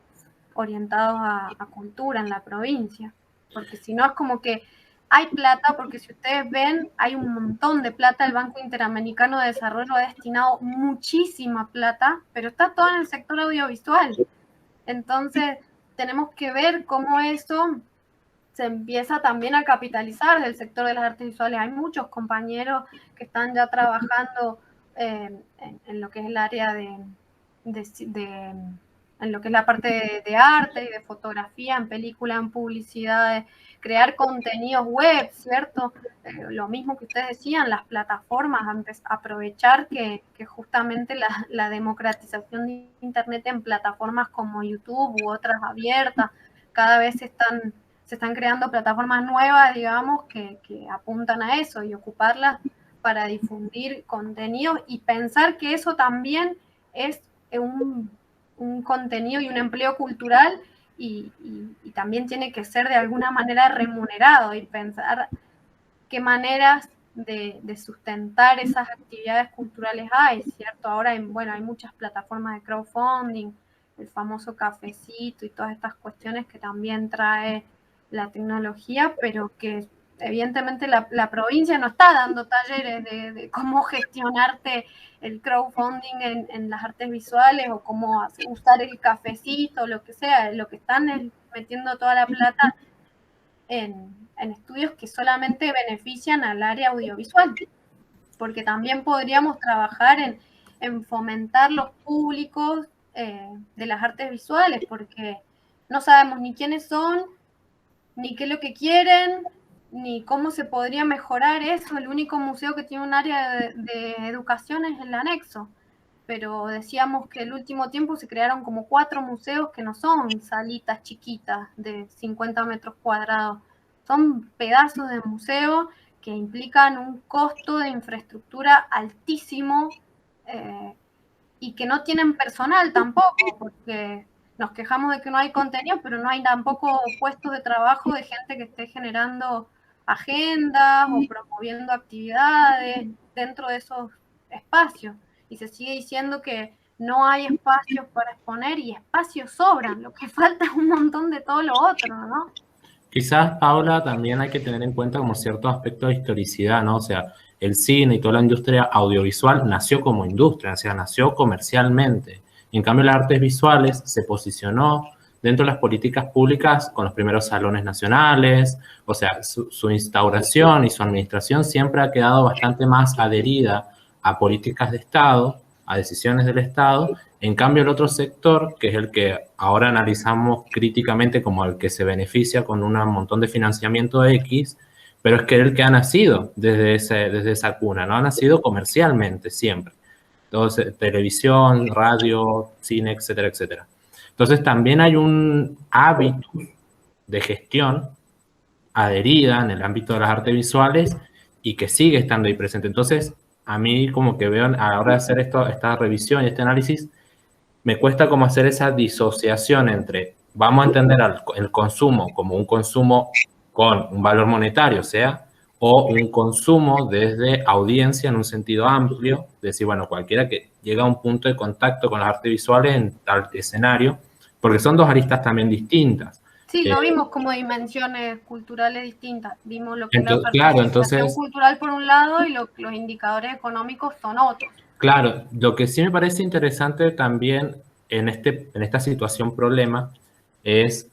orientados a cultura en la provincia. Porque si no es como que hay plata, porque si ustedes ven, hay un montón de plata, el Banco Interamericano de Desarrollo ha destinado muchísima plata, pero está todo en el sector audiovisual. Entonces, tenemos que ver cómo eso se empieza también a capitalizar del sector de las artes visuales. Hay muchos compañeros que están ya trabajando en lo que es el área en lo que es la parte de arte y de fotografía, en película, en publicidad, crear contenidos web, ¿cierto? Lo mismo que ustedes decían, las plataformas, aprovechar que justamente la democratización de Internet en plataformas como YouTube u otras abiertas, cada vez se están creando plataformas nuevas, digamos, que apuntan a eso y ocuparlas para difundir contenidos y pensar que eso también es un contenido y un empleo cultural y también tiene que ser de alguna manera remunerado y pensar qué maneras de sustentar esas actividades culturales hay, ¿cierto? Ahora hay muchas plataformas de crowdfunding, el famoso cafecito y todas estas cuestiones que también trae la tecnología, pero que evidentemente la provincia no está dando talleres de cómo gestionarte el crowdfunding en las artes visuales o cómo usar el cafecito, lo que sea. Lo que están es metiendo toda la plata en estudios que solamente benefician al área audiovisual, porque también podríamos trabajar en fomentar los públicos de las artes visuales, porque no sabemos ni quiénes son, ni qué es lo que quieren, ni cómo se podría mejorar eso. El único museo que tiene un área de educación es el anexo, pero decíamos que el último tiempo se crearon como 4 museos que no son salitas chiquitas de 50 metros cuadrados, son pedazos de museo que implican un costo de infraestructura altísimo y que no tienen personal tampoco, porque nos quejamos de que no hay contenido, pero no hay tampoco puestos de trabajo de gente que esté generando agendas o promoviendo actividades dentro de esos espacios. Y se sigue diciendo que no hay espacios para exponer y espacios sobran, lo que falta es un montón de todo lo otro, ¿no? Quizás, Paula, también hay que tener en cuenta como cierto aspecto de historicidad, ¿no? O sea, el cine y toda la industria audiovisual nació como industria, o sea, nació comercialmente. En cambio, las artes visuales se posicionó dentro de las políticas públicas con los primeros salones nacionales, o sea, su instauración y su administración siempre ha quedado bastante más adherida a políticas de Estado, a decisiones del Estado. En cambio, el otro sector, que es el que ahora analizamos críticamente como el que se beneficia con un montón de financiamiento X, pero es que es el que ha nacido desde esa cuna, ¿no? Ha nacido comercialmente siempre. Entonces, televisión, radio, cine, etcétera, etcétera. Entonces, también hay un hábito de gestión adherida en el ámbito de las artes visuales y que sigue estando ahí presente. Entonces, a mí como que veo a la hora de hacer esta revisión y este análisis, me cuesta como hacer esa disociación entre, vamos a entender el consumo como un consumo con un valor monetario, o un consumo desde audiencia en un sentido amplio, decir, bueno, cualquiera que llega a un punto de contacto con las artes visuales en tal escenario, porque son dos aristas también distintas. Sí, lo vimos como dimensiones culturales distintas. Vimos lo que es la participación cultural por un lado y los indicadores económicos son otros. Claro, lo que sí me parece interesante también en esta situación problema es,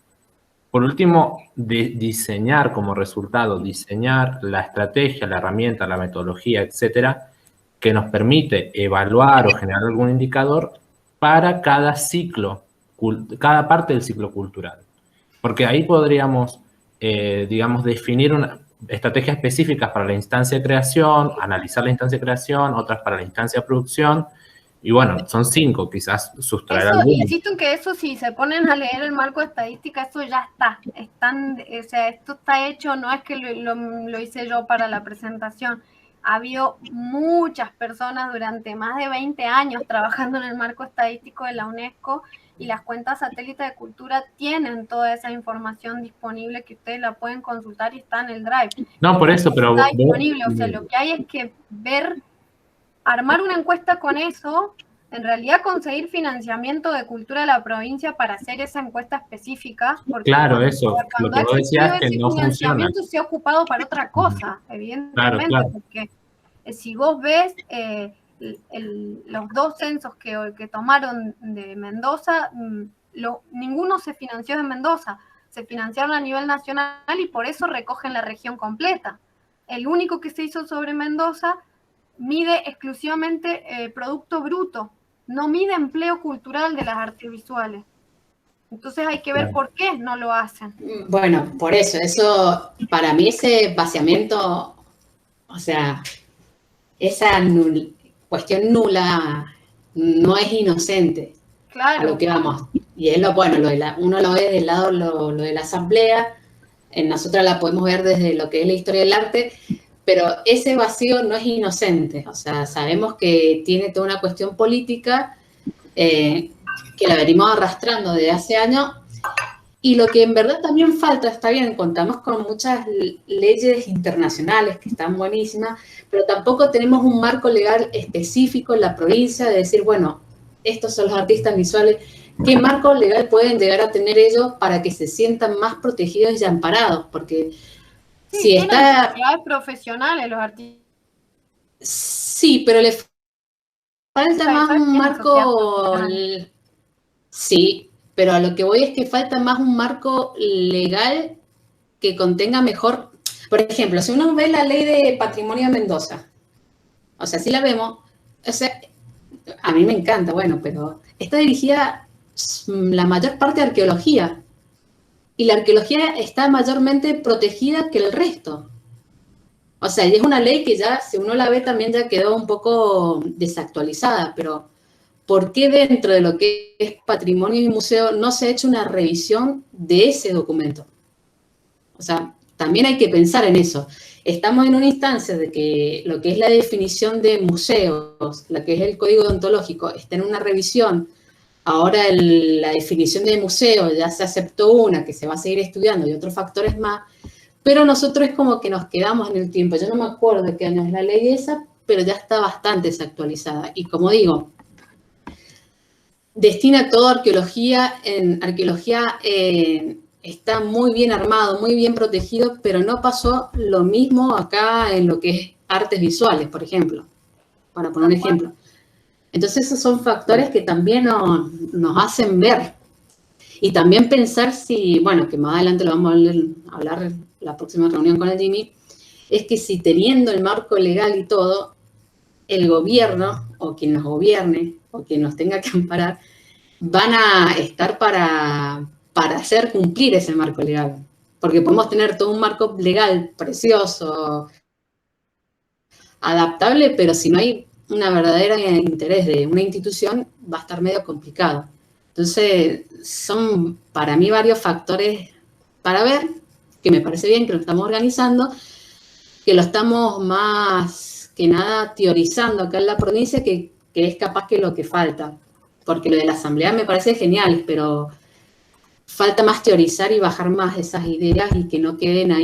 por último, diseñar como resultado, diseñar la estrategia, la herramienta, la metodología, etcétera, que nos permite evaluar o generar algún indicador para cada ciclo, cada parte del ciclo cultural. Porque ahí podríamos, digamos, definir estrategias específicas para la instancia de creación, analizar la instancia de creación, otras para la instancia de producción, y bueno, son 5, quizás sustraer algunos. Insisto en que eso, si se ponen a leer el marco de estadística, eso ya está. O sea, esto está hecho, no es que lo hice yo para la presentación. Ha habido muchas personas durante más de 20 años trabajando en el marco estadístico de la UNESCO, y las cuentas satélites de cultura tienen toda esa información disponible que ustedes la pueden consultar y está en el Drive. No, por eso, pero... Está disponible, o sea, lo que hay es que armar una encuesta con eso, en realidad conseguir financiamiento de cultura de la provincia para hacer esa encuesta específica. Porque claro, eso, lo que vos decías es que no funciona. Ese financiamiento se ha ocupado para otra cosa, evidentemente, claro. Porque si vos ves los 2 censos que tomaron de Mendoza, ninguno se financió de Mendoza, se financiaron a nivel nacional y por eso recogen la región completa. El único que se hizo sobre Mendoza mide exclusivamente producto bruto, no mide empleo cultural de las artes visuales. Entonces hay que ver por qué no lo hacen. Bueno, por eso para mí ese vaciamiento, o sea, esa cuestión nula no es inocente. Claro. A lo que vamos. Y es uno lo ve del lado lo de la asamblea, nosotros la podemos ver desde lo que es la historia del arte, pero ese vacío no es inocente. O sea, sabemos que tiene toda una cuestión política que la venimos arrastrando desde hace años, y lo que en verdad también falta, está bien, contamos con muchas leyes internacionales que están buenísimas, pero tampoco tenemos un marco legal específico en la provincia de decir, bueno, estos son los artistas visuales, ¿qué marco legal pueden llegar a tener ellos para que se sientan más protegidos y amparados? Porque si está... profesionales los artistas. Sí, pero le falta más un marco... Sí, pero a lo que voy es que falta más un marco legal que contenga mejor... Por ejemplo, si uno ve la ley de patrimonio de Mendoza, o sea, si la vemos, o sea, a mí me encanta, bueno, pero está dirigida la mayor parte a arqueología, y la arqueología está mayormente protegida que el resto. O sea, y es una ley que ya, si uno la ve, también ya quedó un poco desactualizada, pero ¿por qué dentro de lo que es patrimonio y museo no se ha hecho una revisión de ese documento? O sea, también hay que pensar en eso. Estamos en una instancia de que lo que es la definición de museos, lo que es el código deontológico, está en una revisión. Ahora la definición de museo ya se aceptó una, que se va a seguir estudiando, y otros factores más, pero nosotros es como que nos quedamos en el tiempo. Yo no me acuerdo de qué año es la ley esa, pero ya está bastante desactualizada. Y como digo, destina toda arqueología, está muy bien armado, muy bien protegido, pero no pasó lo mismo acá en lo que es artes visuales, por ejemplo, para poner un ejemplo. Entonces esos son factores que también nos hacen ver. Y también pensar si, bueno, que más adelante lo vamos a hablar la próxima reunión con el Jimmy, es que si teniendo el marco legal y todo, el gobierno o quien nos gobierne o quien nos tenga que amparar van a estar para hacer cumplir ese marco legal. Porque podemos tener todo un marco legal precioso, adaptable, pero si no hay una verdadera interés de una institución, va a estar medio complicado. Entonces, son para mí varios factores para ver, que me parece bien que lo estamos organizando, que lo estamos más que nada teorizando acá en la provincia, que es capaz que lo que falta. Porque lo de la asamblea me parece genial, pero falta más teorizar y bajar más esas ideas y que no queden ahí